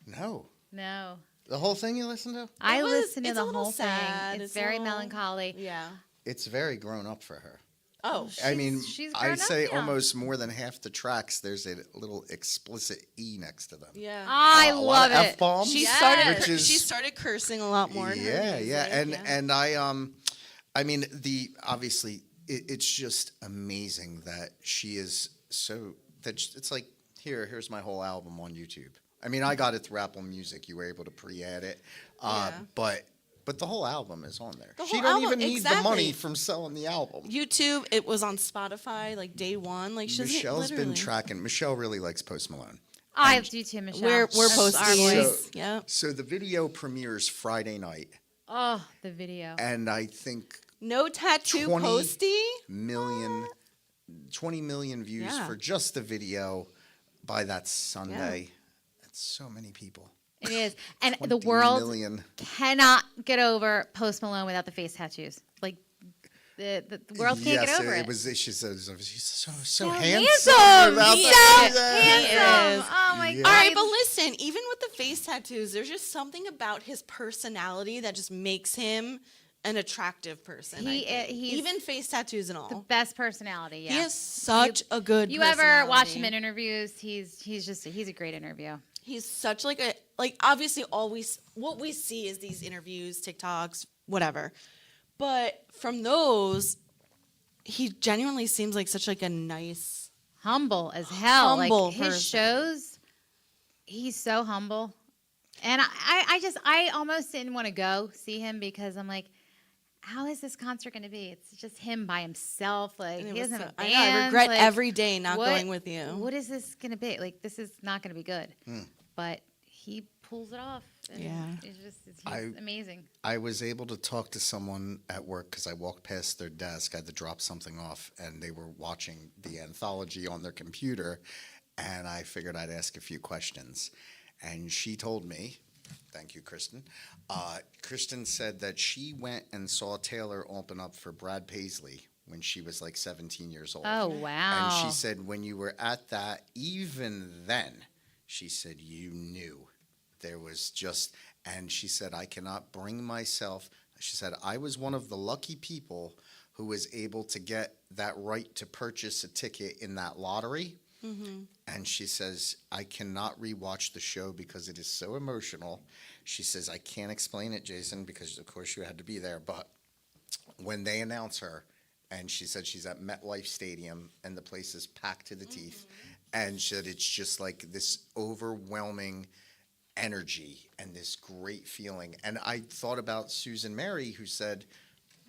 No. No. The whole thing you listened to? I was- listened to it's a the little whole sad. thing. It's It's a very little- melancholy. Yeah. It's very grown up for her. Oh, I mean, she's grown I'd up say now. almost more than half the tracks, there's a little explicit E next to them. yeah. I A lot love of it. F-bombs, She Yes. started. which is- She started cursing a lot more. In her Yeah, music, yeah, and I mean obviously it's just amazing that she is so that it's like here's my whole album on YouTube. I mean, I got it through Apple Music. You were able to pre-add it, Yeah. but the whole album is on there. The She whole don't album, even need the exactly. money from selling the album. YouTube. It was on Spotify like day one. Like she doesn't Michelle's been literally- tracking. Michelle really likes Post Malone. I do too, Michelle. We're That's posting our it. voice. Yeah. So the video premieres Friday night, Oh, the video. and I think No tattoo 20 posty. million, 20 million views Yeah. for just the video by that Sunday. That's so many people. It is. And 20 the world million. cannot get over Post Malone without the face tattoos. Like, the world can't Yes, get over it. it was. She says he's so So handsome. handsome. without He the- is. Yeah. Handsome. is. Oh, my Yeah. God. All right, but listen, even with the face tattoos, there's just something about his personality that just makes him an attractive person. I think. He's even face tattoos and all. the best personality, yeah. He has such a good. You ever watch personality. him in interviews? He's a great interview. He's such like a obviously what we see is these interviews, TikToks, whatever. But from those, he genuinely seems like such like a nice. Humble as hell. Humble Like his person. shows, he's so humble. And I almost didn't want to go see him because I'm like, how is this concert going to be? It's just him by himself. Like And it he was doesn't have a I band. know. I regret like, every day not what- going with you. What is this going to be? Like this is not going to be good. But he pulls it off. And Yeah. he's I- amazing. I was able to talk to someone at work because I walked past their desk. I had to drop something off, and they were watching the anthology on their computer. And I figured I'd ask a few questions. And she told me, thank you, Kristen. Kristen said that she went and saw Taylor open up for Brad Paisley when she was like 17 years old. Oh wow. And she said, when you were at that, even then, she said, you knew there was just, and she said, I cannot bring myself. She said, I was one of the lucky people who was able to get that right to purchase a ticket in that lottery. And she says, I cannot rewatch the show because it is so emotional. She says, I can't explain it, Jason, because of course you had to be there. But when they announce her, and she said she's at MetLife Stadium and the place is packed to the teeth, and she said it's just like this overwhelming energy and this great feeling. And I thought about Susan Mary, who said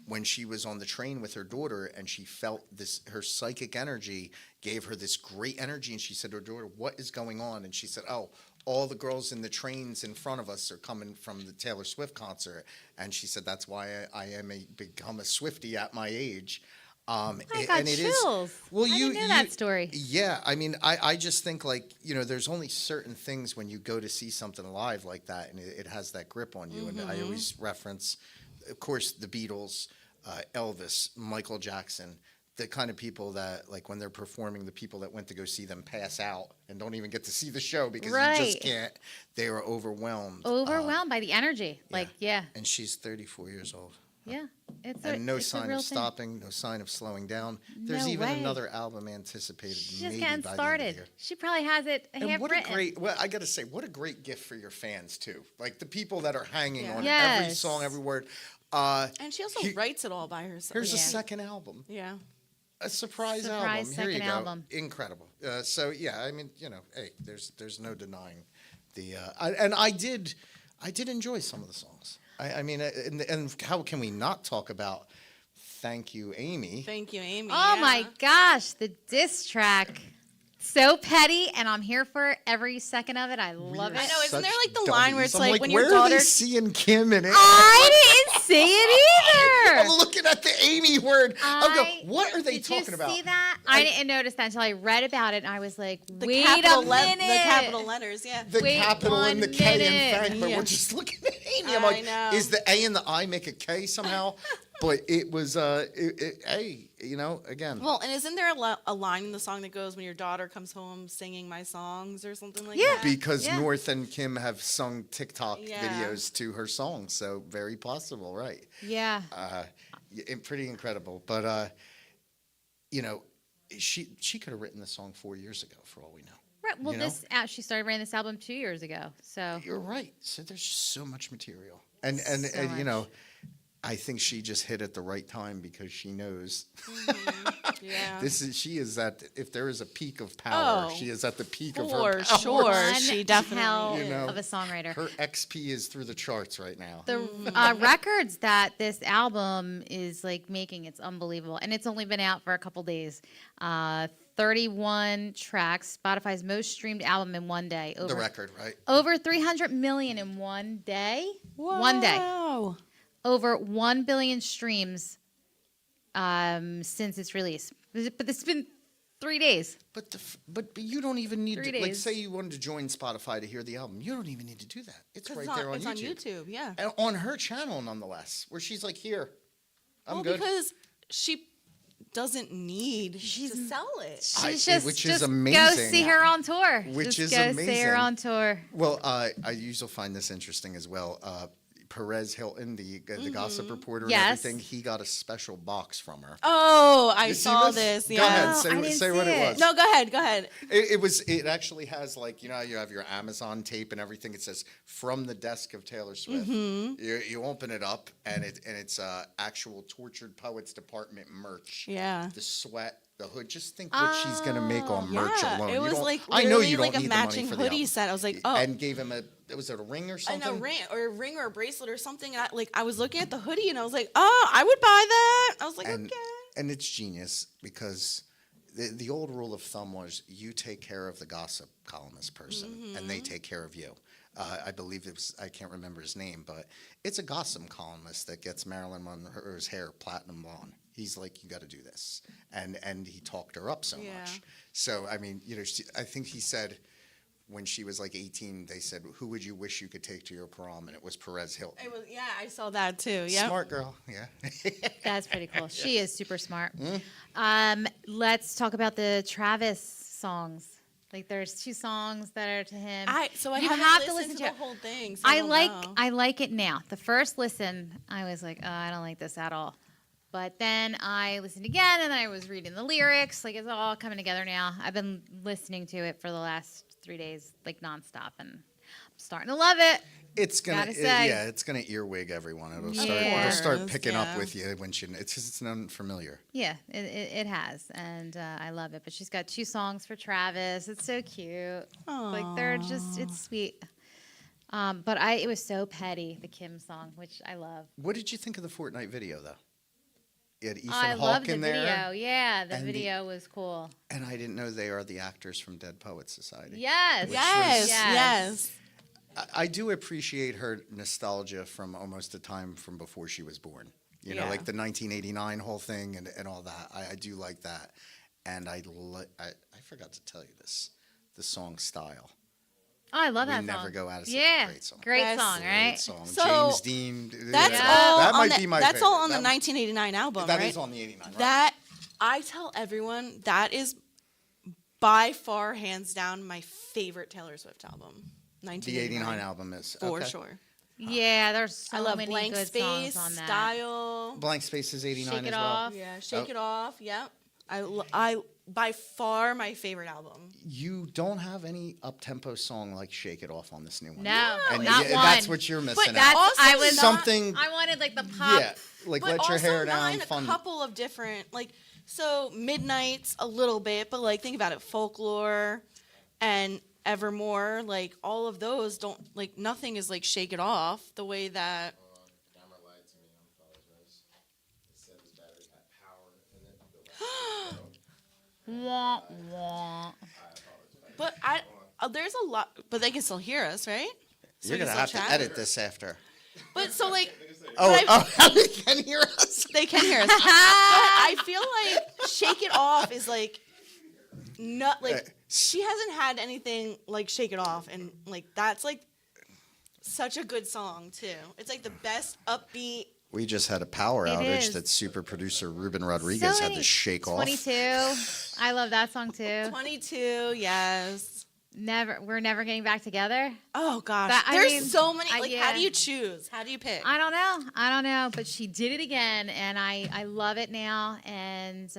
when she was on the train with her daughter and she felt this, her psychic energy gave her this great energy, and she said to her daughter, what is going on? And she said, oh, all the girls in the trains in front of us are coming from the Taylor Swift concert. And she said, that's why I become a Swiftie at my age. I got chills. Well, I didn't know that story. Yeah, I mean, I just think like, there's only certain things when you go to see something live like that, and it has that grip on you. And I always reference, of course, the Beatles, Elvis, Michael Jackson, the kind of people that, like, when they're performing, the people that went to go see them pass out and don't even get to see the show because you Right. just can't. They are overwhelmed. Overwhelmed by the energy. Like, yeah. And she's 34 years old. Yeah, it's And no it's a sign real of thing. stopping, no sign of slowing down. There's No even way. another album anticipated She's just maybe getting by the end of the started. year. She probably has it And half what written. a great, well, I got to say, what a great gift for your fans, too. Like the people that are hanging Yeah. on every Yes. song, every word. And she also He- writes it all by herself. Here's a Yeah. second album, Yeah. a surprise Surprise album. Here you second go. album. Incredible. So, yeah, I mean, hey, there's no denying the, and I did enjoy some of the songs. I mean, and how can we not talk about Thank You, Amy? Thank you, Amy. Oh yeah. my gosh, the diss track. So petty, and I'm here for every second of it. I love We it. are I know, isn't there, such like, the line where it's dummies. I'm like, when your where are they daughter- seeing Kim in it? I didn't see it I'm either. looking at the Amy word. I'm I- going, what are they Did talking you about? see that? I didn't notice that until I read about it, and I was like, The wait capital a minute. the capital letters, yeah. The Wait capital and the one K in minute. thank, but Yeah. we're just looking at Amy. I'm I like, know. is the A and the I make a K somehow? But it was, hey, again. Well, and isn't there a line in the song that goes, when your daughter comes home singing my songs or something like Yeah. that? Because Yeah. North and Kim have sung TikTok Yeah. videos to her songs, so very possible, right? Yeah. Pretty incredible. But, she could have written the song 4 years ago, for all we know. Right. Well, you know? she started writing this album 2 years ago. So You're right. So there's just so much material, and So much. I think she just hit at the right time because she knows Yeah. she is at, if there is a peak of power, Oh, she is at the peak of for her power. sure. one she definitely hell is. of a songwriter. Her XP is through the charts right now. The records that this album is like making, it's unbelievable, and it's only been out for a couple days. 31 tracks, Spotify's most streamed album in one day. The record, right? Over 300 million in one day. One day. Wow. Over 1 billion streams since its release. But this has been 3 days. But you don't even need 3 to, like, days. say you wanted to join Spotify to hear the album. You don't even need to do that. It's 'Cause right there on it's YouTube. on YouTube, yeah. And on her channel, nonetheless, where she's like, here, I'm good. Because she doesn't need to sell it. She's which just is go amazing. see her on tour. Which just is go see her amazing. on tour. Well, I usually find this interesting as well. Perez Hilton, the gossip reporter Yes. and everything, he got a special box from her. Oh, I You see saw this? this. Go Yeah. ahead, I say, didn't say what see it it. was. No, go ahead. Go ahead. It actually has, like, you have your Amazon tape and everything. It says from the desk of Taylor Swift. You open it up and it's actual Tortured Poets Department merch. Yeah. The sweat, the hood. Just think what she's gonna make on merch Yeah, alone. it You was don't- like I know you literally don't like a need the money matching for the hoodie album. set. I was like, oh. And gave him was it a ring or And something? a ring or a bracelet or something. And I was looking at the hoodie and I was like, oh, I would buy that. I was like, and, okay. and it's genius because the old rule of thumb was you take care of the gossip columnist person and they take care of you. I believe I can't remember his name, but it's a gossip columnist that gets Marilyn Monroe's hair platinum blonde. He's like, you got to do this. And he talked her up so Yeah. much. So, I mean, I think he said when she was like 18, they said, who would you wish you could take to your prom? And it was Perez Hilton. It was, yeah, I saw that too. Yeah. Smart girl, yeah. That's pretty cool. She is super smart. Hmm? Let's talk about the Travis songs. Like, there's 2 songs that are to him. I You haven't have to listened listen to to the whole thing. So I don't like know. I like it now. The first listen, I was like, oh, I don't like this at all. But then I listened again, and I was reading the lyrics. Like, it's all coming together now. I've been listening to it for the last 3 days, like, nonstop, and I'm starting to love it. It's gonna, Gotta say. it's gonna earwig everyone. It'll Yeah. start picking up Yeah. with you when it's unfamiliar. Yeah, it has, and I love it. But she's got 2 songs for Travis. It's so cute. Like, they're just, it's sweet. But it was so petty, the Kim song, which I love. What did you think of the Fortnite video though? You had Ethan I Hawke love the in there, video. Yeah, the and the- video was cool. and I didn't know they are the actors from Dead Poets Society. Yes. Which Yes, was- yes. I do appreciate her nostalgia from almost the time from before she was born. Yeah. Like the 1989 whole thing and all that. I do like that, and I forgot to tell you this. The song Style. Oh, I love We that Never song. Go Out of Sight. Yeah, Great song. great Yes. song, Great right? song. So, James Dean. That's Yeah. all. That on might the, be my That's favorite. all on the That- 1989 album, That right? is on the 89, right? That I tell everyone that is by far, hands down, my favorite Taylor Swift album. The 89 album is. For okay. sure. Yeah, there's so I love many Blank good Space, songs on that. Style. Blank Space is 89 Shake It as well. Off. Yeah, Shake Oh. It Off. Yep. I by far my favorite album. You don't have any up-tempo song like Shake It Off on this new one. No, And not yeah, one. that's what you're missing That's out. Also I was something. I wanted like the pop. Yeah, like But Let Your also Hair not Down, in a fun. couple of different so Midnight's a little bit, but like think about it, Folklore and Evermore, like all of those don't like nothing is like Shake It Off the way that. Camera lied to me. I apologize. It said his battery had power in it. Wah, wah. But there's a lot, but they can still hear us, right? So You're we going can to still have to chat? edit this after. But so like, They can hear us. they can hear us. But I feel like Shake It Off is like not like she hasn't had anything like Shake It Off, and like that's like such a good song too. It's like the best upbeat. We just had a power It outage is. that super producer Ruben Rodriguez had to shake off. 22. I love that song too. 22, yes. We're never getting back together. Oh gosh, But, I there's mean, so many. Like, yeah. how do you choose? How do you pick? I don't know, but she did it again, and I love it now. And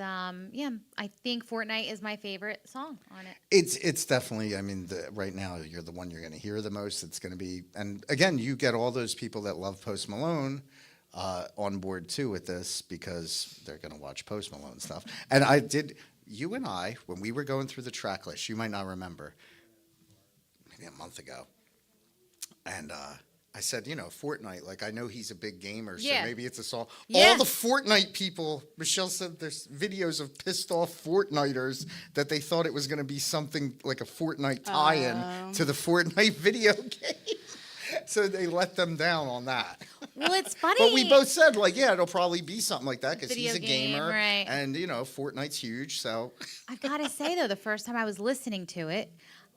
yeah, I think Fortnite is my favorite song on it. It's definitely, I mean, right now you're the one you're going to hear the most. It's going to be, and again, you get all those people that love Post Malone on board too with this because they're going to watch Post Malone stuff. And you and I, when we were going through the track list, you might not remember, maybe a month ago, and I said, Fortnite, like I know he's a big gamer, so Yeah. maybe it's a song. Yeah. All the Fortnite people, Michelle said there's videos of pissed off Fortniters that they thought it was going to be something like a Fortnite tie-in to the Fortnite video game. So they let them down on that. Well, it's funny. But we both said, like, yeah, it'll probably be something like that because Video he's a game, gamer. right. And, Fortnite's huge, so. I've got to say though, the first time I was listening to it,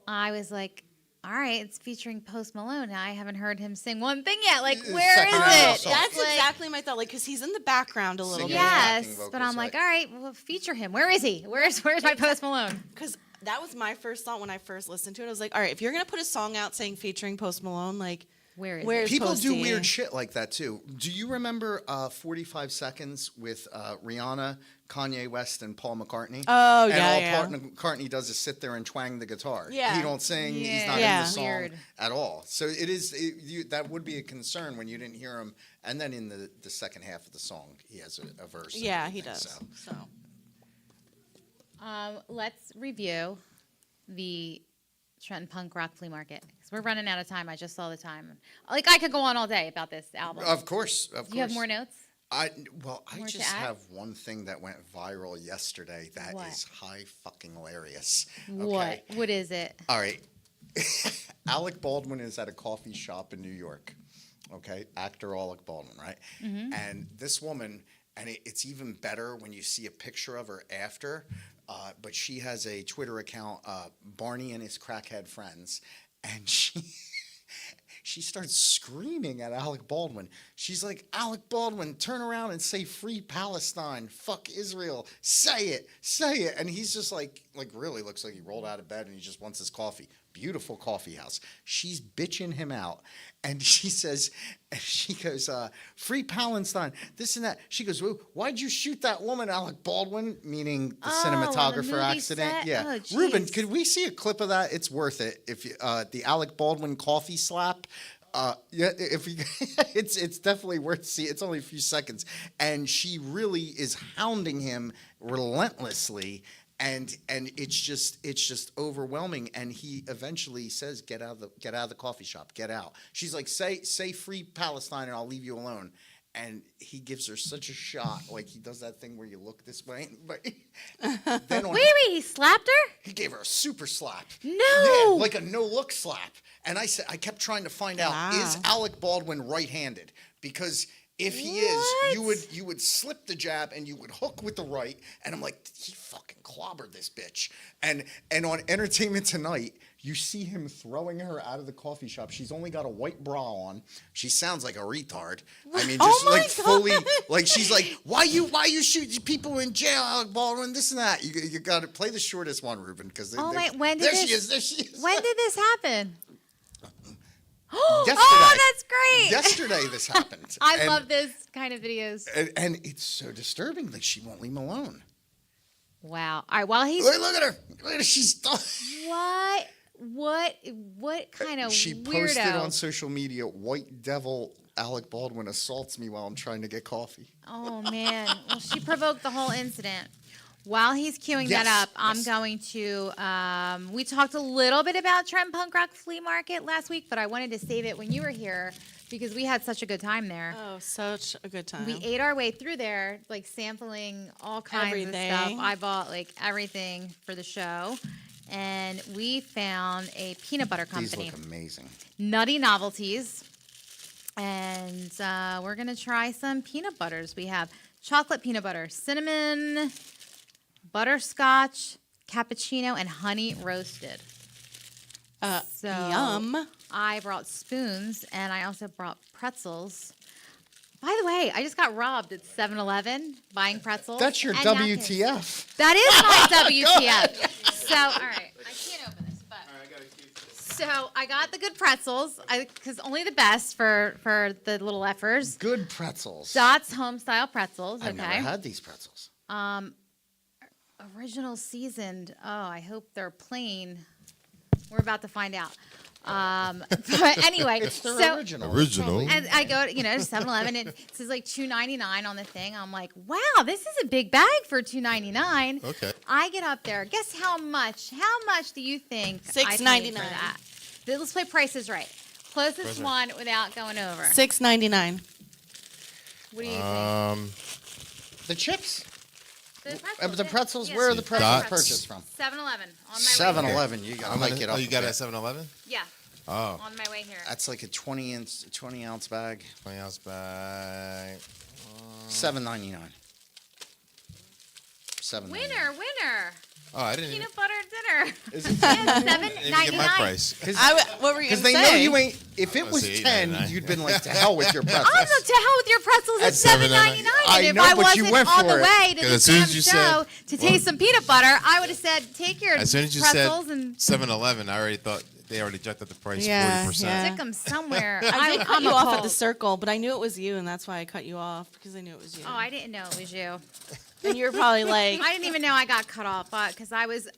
I was like, all right, it's featuring Post Malone. I haven't heard him sing one thing yet. Like, where Second is half it? of the song. That's Like, exactly my thought. Like, because he's in the background a little Singing. bit. backing yes, vocals, but I'm like, right. all right, well, feature him. Where is he? Where's my Post Malone? Because that was my first thought when I first listened to it. I was like, all right, if you're gonna put a song out saying featuring Post Malone, like, Where is Where's it? People do Posty? weird shit like that too. Do you remember 45 Seconds with Rihanna, Kanye West, and Paul McCartney? Oh, and yeah, all yeah. McCartney does is sit there and twang the guitar. Yeah. He don't sing. He's not Yeah. in the song Weird. at all. So that would be a concern when you didn't hear him. And then in the second half of the song, he has a verse. and yeah, he everything, does. so. So Let's review the Trenton Punk Rock Flea Market because we're running out of time. I just saw the time. Like I could go on all day about this album. Of course. Do you have more notes? I More to just add? have one thing that went viral yesterday that What? is high fucking hilarious. What? What is it? All right. Alec Baldwin is at a coffee shop in New York. Okay, actor Alec Baldwin, right? Mm-hmm. And this woman, and it's even better when you see a picture of her after. But she has a Twitter account, Barney and His Crackhead Friends, and she starts screaming at Alec Baldwin. She's like, Alec Baldwin, turn around and say free Palestine, fuck Israel, say it. And he's just like really looks like he rolled out of bed and he just wants his coffee. Beautiful coffee house. She's bitching him out. And she goes, free Palestine, this and that. She goes, well, why'd you shoot that woman, Alec Baldwin? Meaning the Oh, on the cinematographer movie accident. set? Yeah. Oh, Ruben, jeez. could we see a clip of that? It's worth it. If the Alec Baldwin coffee slap. Yeah, it's definitely worth seeing. It's only a few seconds, and she really is hounding him relentlessly, and it's just overwhelming. And he eventually says, "Get out of the coffee shop. Get out." She's like, "Say free Palestine, and I'll leave you alone." And he gives her such a shot, like he does that thing where you look this way. But then Wait, he slapped her? he gave her a super slap. No. Yeah, like a no-look slap. And I kept trying to find out, Wow. is Alec Baldwin right-handed? Because if he What? is, you would slip the jab and you would hook with the right. And I'm like, he fucking clobbered this bitch. And on Entertainment Tonight, you see him throwing her out of the coffee shop. She's only got a white bra on. She sounds like a retard. I mean, just Oh my like fully, like she's like, why you shoot people in jail, Alec Baldwin? This and that. You got to play the shortest one, Ruben, because Oh my! When did there this? she is. There she is. When did this happen? Yesterday. Oh, that's great! right? Yesterday this happened. I And- love this kind of videos. And it's so disturbing. Like, she won't leave him alone. Wow. All right. While he's Look at her. Look at her. She's done. what kind of She weirdo? posted on social media, "White devil Alec Baldwin assaults me while I'm trying to get coffee." Oh man. Well, she provoked the whole incident. While he's queuing that Yes, up, I'm yes. going to. We talked a little bit about Trent Punk Rock Flea Market last week, but I wanted to save it when you were here because we had such a good time there. Oh, such a good time. We ate our way through there, like sampling all kinds Everything. of stuff. I bought like everything for the show, and we found a peanut butter These company, look amazing. Nutty Novelties, and we're gonna try some peanut butters. We have chocolate peanut butter, cinnamon, butterscotch, cappuccino, and honey roasted. So Yum. I brought spoons, and I also brought pretzels. By the way, I just got robbed at 7-Eleven buying pretzels. That's your and napkins. WTF. That is my WTF. So, all right, I can't open this, but so I got the good pretzels, because only the best for the little effers. Good pretzels. Dot's home style pretzels. I've never Okay, had these pretzels. original seasoned. Oh, I hope they're plain. We're about to find out. But anyway, It's their so original. Original. and I go to, to 7-Eleven, and it says like $2.99 on the thing. I'm like, wow, this is a big bag for $2.99. Okay. I get up there. Guess how much? How much do you think I paid $6.99. for that? Let's play Price is Right. Closest one without going over. $6.99. What do you think? The chips? The The pretzels, Yes. where are the pretzels Dots. purchased from? 7-Eleven on my way here. 7-Eleven. You gotta hike it up. Oh, you a got it bit. at 7-Eleven? Yeah, Oh, on my way here. That's like a 20 ounce bag. 20 ounce bag. $7.99. $7.99. Winner. Oh, I didn't even, Peanut butter dinner. Is it $7.99. didn't even get my price. What were you Because going they to say? know you ain't. If it I was say 10, $8.99. you'd been like, to hell with your Oh, pretzels. no, to hell with your pretzels at At $7.99. $7.99. I And if know, I but you wasn't went on for the it. way to 'Cause the as soon damn as you show said- to taste some peanut butter, I would have said, take your As soon as you said pretzels and 7-Eleven, I already thought they already jacked up the price Yeah, 40%. yeah. stick them somewhere. I did cut I'm you off at appalled. the circle, but I knew it was you, and that's why I cut you off, because I knew it was you. Oh, I didn't know it was you. And you were probably like, I didn't even know I got cut off because I was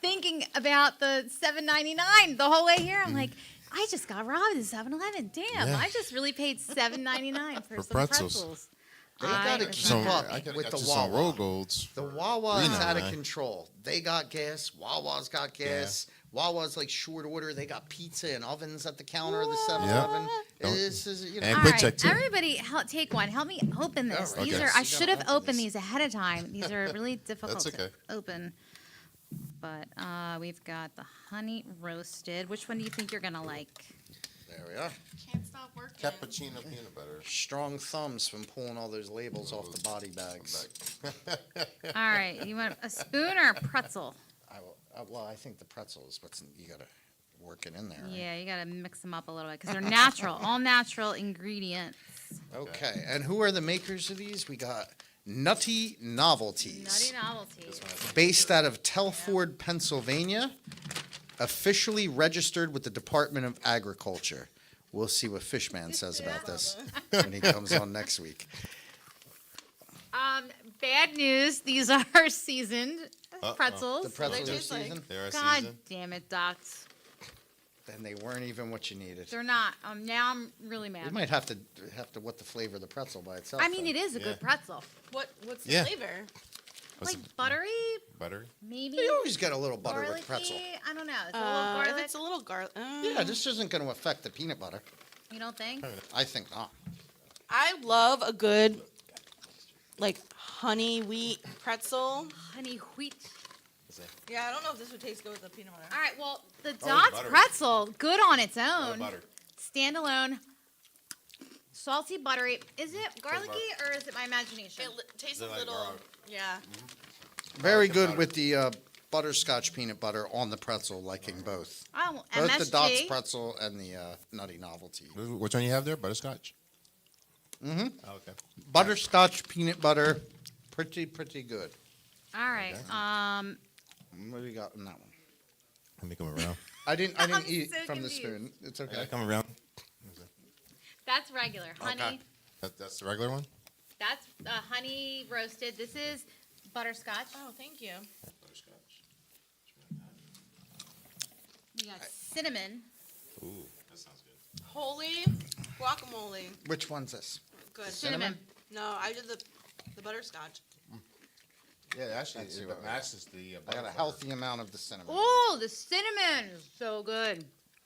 thinking about the $7.99 the whole way here. I'm like, I just got robbed at 7-Eleven. Damn, Yeah. I just really paid $7.99 for For some pretzels. pretzels. They I gotta was keep So, not up I could with have the got you some roll Wawa. golds. The Wawa is Reno, out of man. control. They got gas. Wawa's got gas. Wawa's like short order. They got pizza and ovens at the counter of the 7-Eleven. Don't- This is, And All quick right, check, too. everybody, take one. Help me open this. Oh, These okay. are. I You should gotta have open opened these. these ahead of time. These are really difficult That's okay. to open. But we've got the honey roasted. Which one do you think you're gonna like? There we are. can't stop working. Cappuccino peanut butter. Strong thumbs from pulling all those labels off the body bags. All right, you want a spoon or a pretzel? Well, I think the pretzel is what's you gotta work it in there. Right? Yeah, you gotta mix them up a little bit because they're natural, all natural ingredients. Okay, and who are the makers of these? We got Nutty Novelties. Nutty novelties. Based out of Telford, Pennsylvania, officially registered with the Department of Agriculture. We'll see what Fishman says about this when he comes on next week. Bad news. These are seasoned pretzels. The pretzels are taste like? seasoned, They are God seasoned. damn it, Docs. and they weren't even what you needed. They're not. Now I'm really We mad. might have to what the flavor of the pretzel by itself. I mean, then. it is a Yeah. good pretzel. What's the Yeah. flavor? What's Like buttery, it? Butter? maybe. You always get a little butter with Garlicky. pretzel. I don't know. It's a little garlic. If it's a little garlic. Yeah, this isn't going to affect the peanut butter. You don't think? I think not. I love a good, like, honey wheat pretzel. Honey wheat. Yeah, I don't know if this would taste good with the peanut butter. All right. Well, the Oh, Dots butter. pretzel, good on its own. Butter. Standalone. Salty, buttery. Is it garlicky or is it my imagination? Tastes Is it like garlic? yeah. Very good with the butterscotch peanut butter on the pretzel, liking both. Oh, Both MSG. the Dots pretzel and the Nutty Novelty. Which one you have there? Butterscotch? Mm-hmm. Oh, okay. Butterscotch peanut butter, pretty good. All right. Okay. What do we got in that one? Let me come around. I didn't I'm eat so from the confused. spoon. It's I okay. gotta come around. That's regular. Honey. Okay. That's the regular one? That's honey roasted. This is butterscotch. Oh, thank you. Butterscotch. We got cinnamon. Ooh, that sounds good. Holy guacamole. Which one's this? Good. Cinnamon. No, I did the butterscotch. Yeah, actually, Let's see it what we matches the. I got a healthy amount of the cinnamon. Oh, the cinnamon is so good.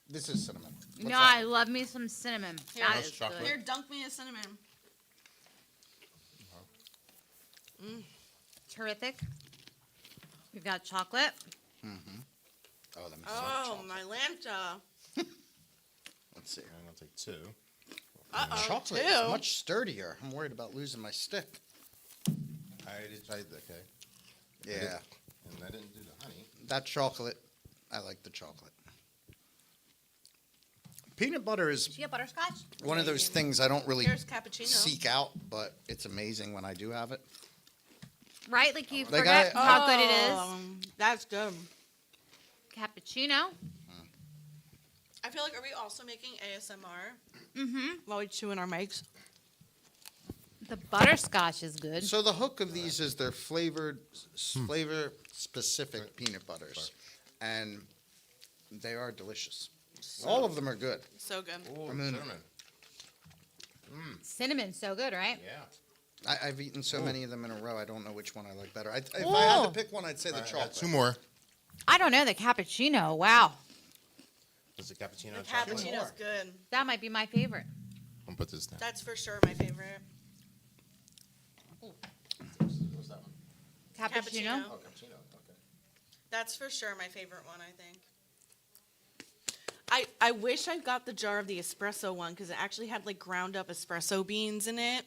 This is cinnamon. What's No, that? I love me some cinnamon. Here, That That's is chocolate. good. Here, dunk me a cinnamon. Terrific. We've got chocolate. Oh, that makes Oh, my Lanta. Let's see. I'm gonna take two. Uh-oh, Chocolate two. is much sturdier. I'm worried about losing my stick. I did. Okay. Yeah, And I didn't do the honey. that chocolate, I like the chocolate. Peanut butter is Did you get butterscotch? one of those things I don't really Here's cappuccino. seek out, but it's amazing when I do have it. Right? Like you Like forget I- how good it is. That's good. Cappuccino. I feel like, are we also making ASMR Mm-hmm. while we chew in our mics? The butterscotch is good. So the hook of these is they're flavor specific peanut butters, and they are delicious. All of them are good. So good. Ooh, I mean- cinnamon. Cinnamon's so good, right? Yeah. I've eaten so many of them in a row. I don't know which one I like better. If I had Whoa. to pick one, I'd say the I got chocolate. two more. I don't know, the cappuccino. Wow. Is it cappuccino? The chocolate? cappuccino's good. That might be my favorite. I'm gonna put this down. That's for sure my favorite. What's that one? Cappuccino. Oh, cappuccino. Okay. That's for sure my favorite one, I think. I wish I got the jar of the espresso one because it actually had like ground up espresso beans in it.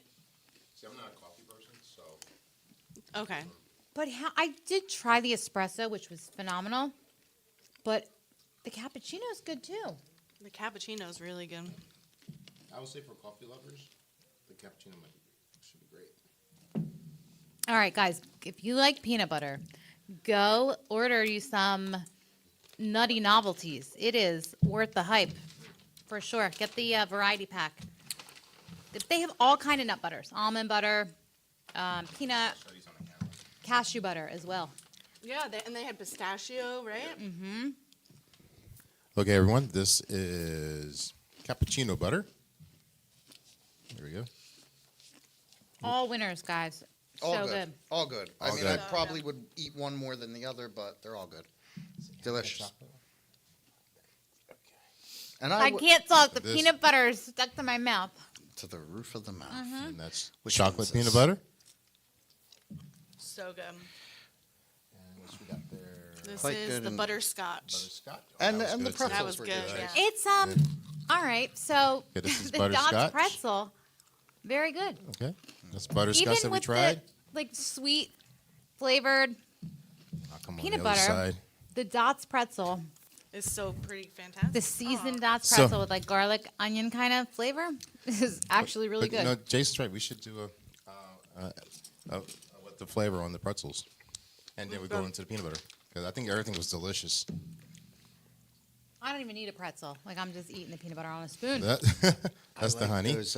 See, I'm not a coffee person, so. Okay. But I did try the espresso, which was phenomenal. But the cappuccino is good too. The cappuccino's really good. I would say for coffee lovers, the cappuccino should be great. All right, guys, if you like peanut butter, go order you some nutty novelties. It is worth the hype, for sure. Get the variety pack. They have all kind of nut butters: almond butter, peanut, Show these on the camera. cashew butter as well. Yeah, and they had pistachio, right? Mm-hmm. Okay, everyone, this is cappuccino butter. There we go. All winners, guys. All So good. good. All good. I All mean, good. I probably would eat one more than the other, but they're all good. Delicious. And I would- can't talk. The This- peanut butter is stuck to my mouth. to the roof of the mouth. And that's Which chocolate one's peanut this? butter. So good. And what we got there? This Quite is good the and- butterscotch. Butterscotch. Oh, And that was the good, too. pretzels That was were good, good. yeah. It's all right. So Okay, this is the Dot's butterscotch. pretzel, very good. Okay, that's butterscotch Even that we with tried. the like sweet flavored I'll come on peanut the other butter. side. the Dots pretzel, It's so pretty fantastic. the seasoned Aw. Dots So- pretzel with like garlic onion kind of flavor is actually really But, good. No, Jason's right. We should do with the flavor on the pretzels, and then we go into the peanut butter because I think everything was delicious. I don't even need a pretzel. Like I'm just eating the peanut butter on a spoon. That, I that's the like honey. Those,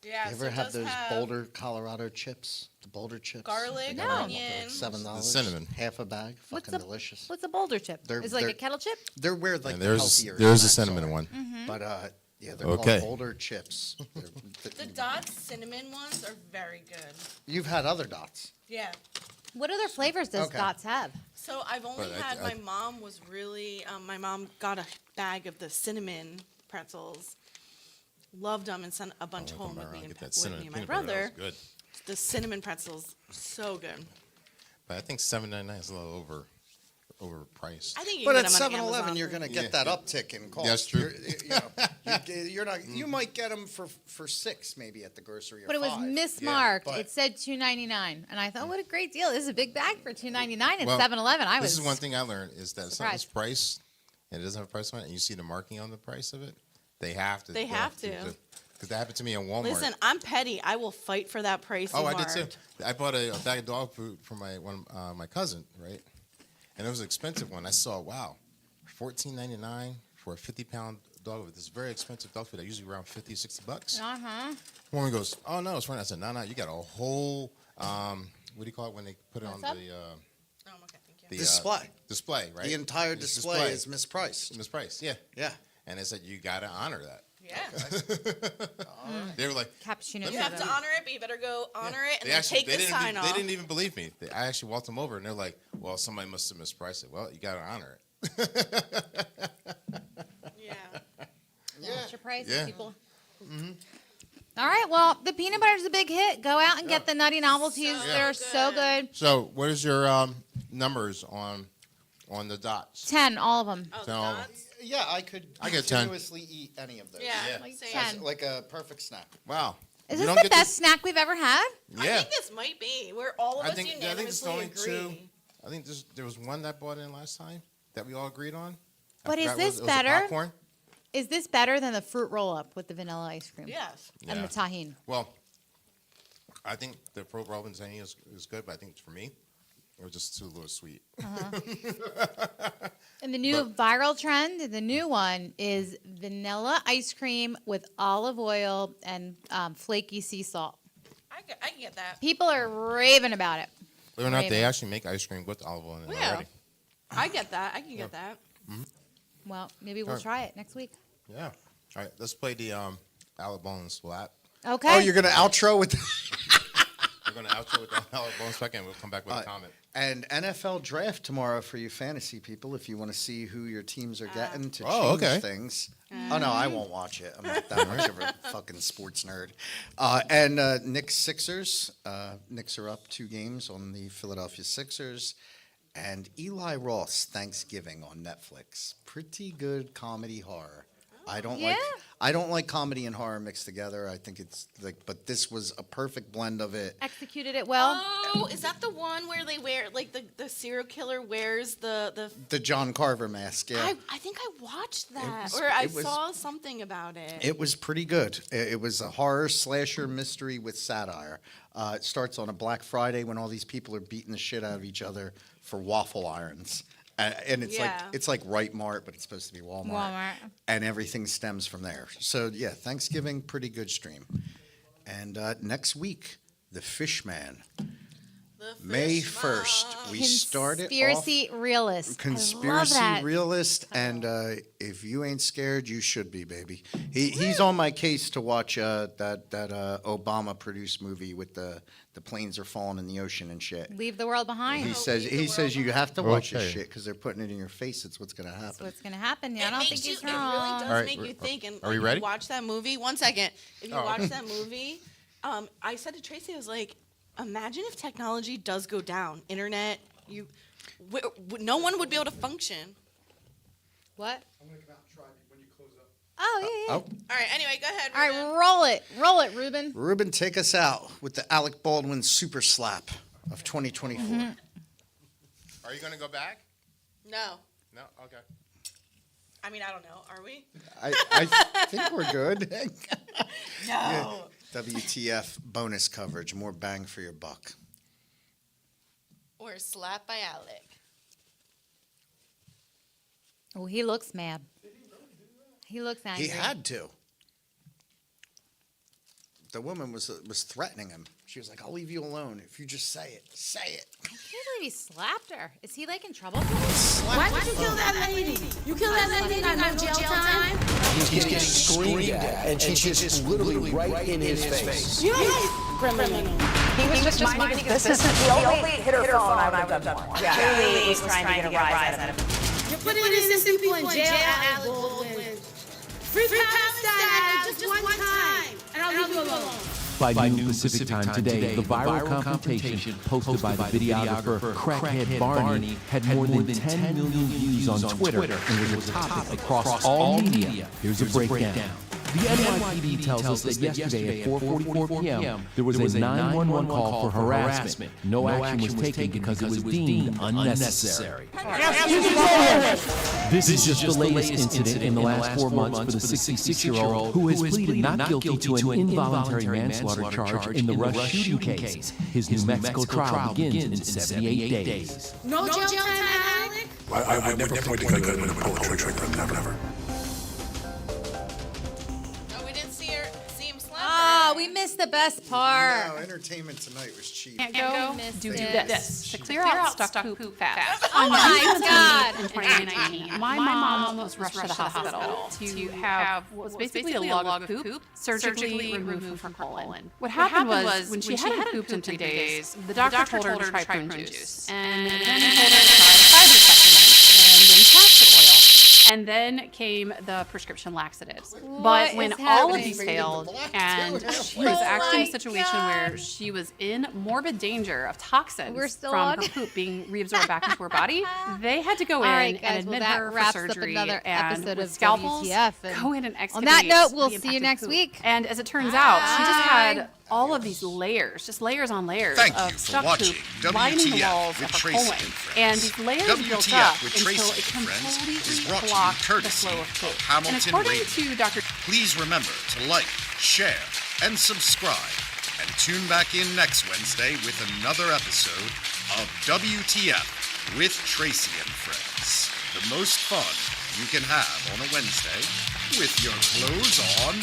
Yeah, you so ever it have does those have Boulder, Colorado chips? The Boulder chips? garlic, They got them up onion. for like $7. The cinnamon. Half a bag. What's Fucking a- delicious. What's a boulder chip? They're- Is it like they're- a kettle chip? They're where like And the there's healthier the snacks cinnamon are. one. But yeah, they're Okay. called Boulder chips. The Dots cinnamon ones are very good. You've had other Dots. Yeah. What other flavors does Okay. Dots have? So I've only But had, I- my mom was really, my mom got a bag of the cinnamon pretzels. Loved them and sent a bunch I'll home come with around me and and, get that with cinnamon me and my peanut butter. brother. That was good. The cinnamon pretzels, so good. But I think $7.99 is a little overpriced. I think you But can at get them on 7-Eleven, Amazon you're for- going to get Yeah. that uptick in cost. That's true. You're not. You might get them for $6 maybe at the grocery. Or But it was $5. mismarked. but- It said $2.99, and I thought, what a great deal! This is a big bag for $2.99 at Well, 7-Eleven. I was This is one thing I learned is that something's surprised. priced and it doesn't have a price on it, and you see the marking on the price of it, they have to. They have to. Because that happened to me in Walmart. Listen, I'm petty. I will fight for that price. Oh, I did too. I bought a bag of dog food for my cousin, right? And it was an expensive one. I saw, wow, $14.99 for a 50-pound dog with this very expensive dog food that usually around $50-$60. Uh-huh. Woman goes, oh no, it's fine. I said, no, you got a whole what do you call it when they put it on What's up? the Oh, okay, thank you. Display. display, right? The entire It's display is mispriced. mispriced. Yeah, Yeah. and they said you got to honor that. Yeah. They were like, Cappuccino. You have to soda. honor it, but you better go honor it and they then actually take they the didn't sign even, off. they didn't even believe me. I actually walked them over and they're like, well, somebody must have mispriced it. Well, you got to honor it. Yeah. What's your price, Yeah. people? All right, well, the peanut butter is a big hit. Go out and get the Nutty Novelties. So They're so good. So, what is your numbers on the dots? 10, all of them. Oh, the So- dots? Yeah, I could I get 10. continuously eat any of those. Yeah. Like same. 10. Like a perfect snack. Wow. Is You this don't the get best snack we've ever had? I Yeah. think this might be where all of us I think it's unanimously only agree. two. I think there was one that bought in last time that we all agreed on. I But is forgot what this it was. better? Popcorn? Is this better than the fruit roll-up with the vanilla ice cream? Yes. And the tahini? Well, I think the Pro Robin Zany is good, but I think for me, it was just too little sweet. And the new viral trend, the new one is vanilla ice cream with olive oil and flaky sea salt. I can get that. People are raving about it. Believe it or not, they Raven. actually make ice cream with olive oil in it Yeah. already. I get that. I can get that. Well, maybe we'll Alright. try it next week. Yeah. All right, let's play the Alec Bones Splat. Okay. Oh, you're going to outro with We're going to outro with the Alec Bones second. We'll come back with a comment. an NFL draft tomorrow for you fantasy people if you want to see who your teams are getting to Oh, change okay. things. Oh, no, I won't watch it. I'm not that much of a fucking sports nerd. And Knicks Sixers. Knicks are up 2 games on the Philadelphia Sixers. And Eli Ross Thanksgiving on Netflix. Pretty good comedy horror. I don't like comedy and horror mixed together. I think it's like, but this was a perfect blend of it. Executed it well. Oh, is that the one where they wear like the serial killer wears the The John Carver mask, yeah. I think I watched that was- or I it was- saw something about it. It was pretty good. It was a horror slasher mystery with satire. It starts on a Black Friday when all these people are beating the shit out of each other for waffle irons. And Yeah. it's like Right Mart, but it's supposed to be Walmart. And everything stems from there. So yeah, Thanksgiving, pretty good stream. And next week, The Fishman. The May fish 1st, mom. we started off Conspiracy realist. I love conspiracy that. realist, and if you ain't scared, you should be, baby. He's on my case to watch that Obama produced movie with the planes are falling in the ocean and shit. Leave the world behind. He That's says you have to watch this Okay. shit because they're putting it in your face. It's what's gonna happen. what's going to happen. Yeah, I It don't makes think you, he's it really wrong. does All right, make you think. And are we like, ready? If you watch that movie, one second. If you Oh, watch okay. that movie, I said to Tracy, I was like, imagine if technology does go down, internet, no one would be able to function. What? I'm gonna come out and try when you close up. Oh, yeah, yeah. Oh, All right, anyway, go ahead. All Ruben. right, roll it. Roll it, Ruben. Ruben, take us out with the Alec Baldwin super slap of 2024. Are you going to go back? No. No? Okay. I mean, I don't know. Are we? I think we're good. No. WTF bonus coverage, more bang for your buck. Or slapped by Alec. Oh, he looks mad. He looks angry. He had to. The woman was threatening him. She was like, "I'll leave you alone if you just say it. Say it." I can't believe he slapped her. Is he like in trouble? Why did you kill that lady? You killed that lady, got no jail time? He's getting screamed at, and she's just literally right in his face. You criminal. He was just minding his business. He only hit her phone. I would have done more. Yeah, he was trying to get a rise out of him. You're putting innocent people in jail, Alec Baldwin. Free Palestine just one time, and I'll leave you alone. By noon Pacific time today, the viral confrontation posted by the videographer Crackhead Barney had more than 10 million views on Twitter and was a topic across all media. Here's a breakdown. The NYPD tells us that yesterday at 4:44 p.m., there was a 911 call for harassment. No action was taken because it was deemed unnecessary. This is just the latest incident in the last 4 months for the 66-year-old who has pleaded not guilty to an involuntary manslaughter charge in the Rush shooting case. His New Mexico trial begins in 78 days. No jail time, Alec? I would never point a gun at a poetry trigger, never. We missed the best part. No, entertainment tonight was cheap. Can't go missed do it. this to clear out stuck poop fast. Oh my God. In 2019, my mom was rushed to the hospital to have what was basically a log of poop surgically removed from her colon. What happened was when she hadn't pooped in 3 days, the doctor told her to try prune juice, and then told her to try fiber supplements, and then castor oil. And then came the prescription laxatives. But when all of these failed, and she was actually in a situation where she was in morbid danger of toxins from her poop being reabsorbed back into her body, they had to go in and admit her for surgery and with scalpels go in and excavate. On that note, we'll see you next week. And as it turns out, she just had all of these layers, just layers on layers of stuck poop lining the walls of her colon. And these layers built up until it completely blocked the flow of poop. And according to Dr. Please remember to like, share, and subscribe. And tune back in next Wednesday with another episode of WTF with Tracy and Friends. The most fun you can have on a Wednesday with your clothes on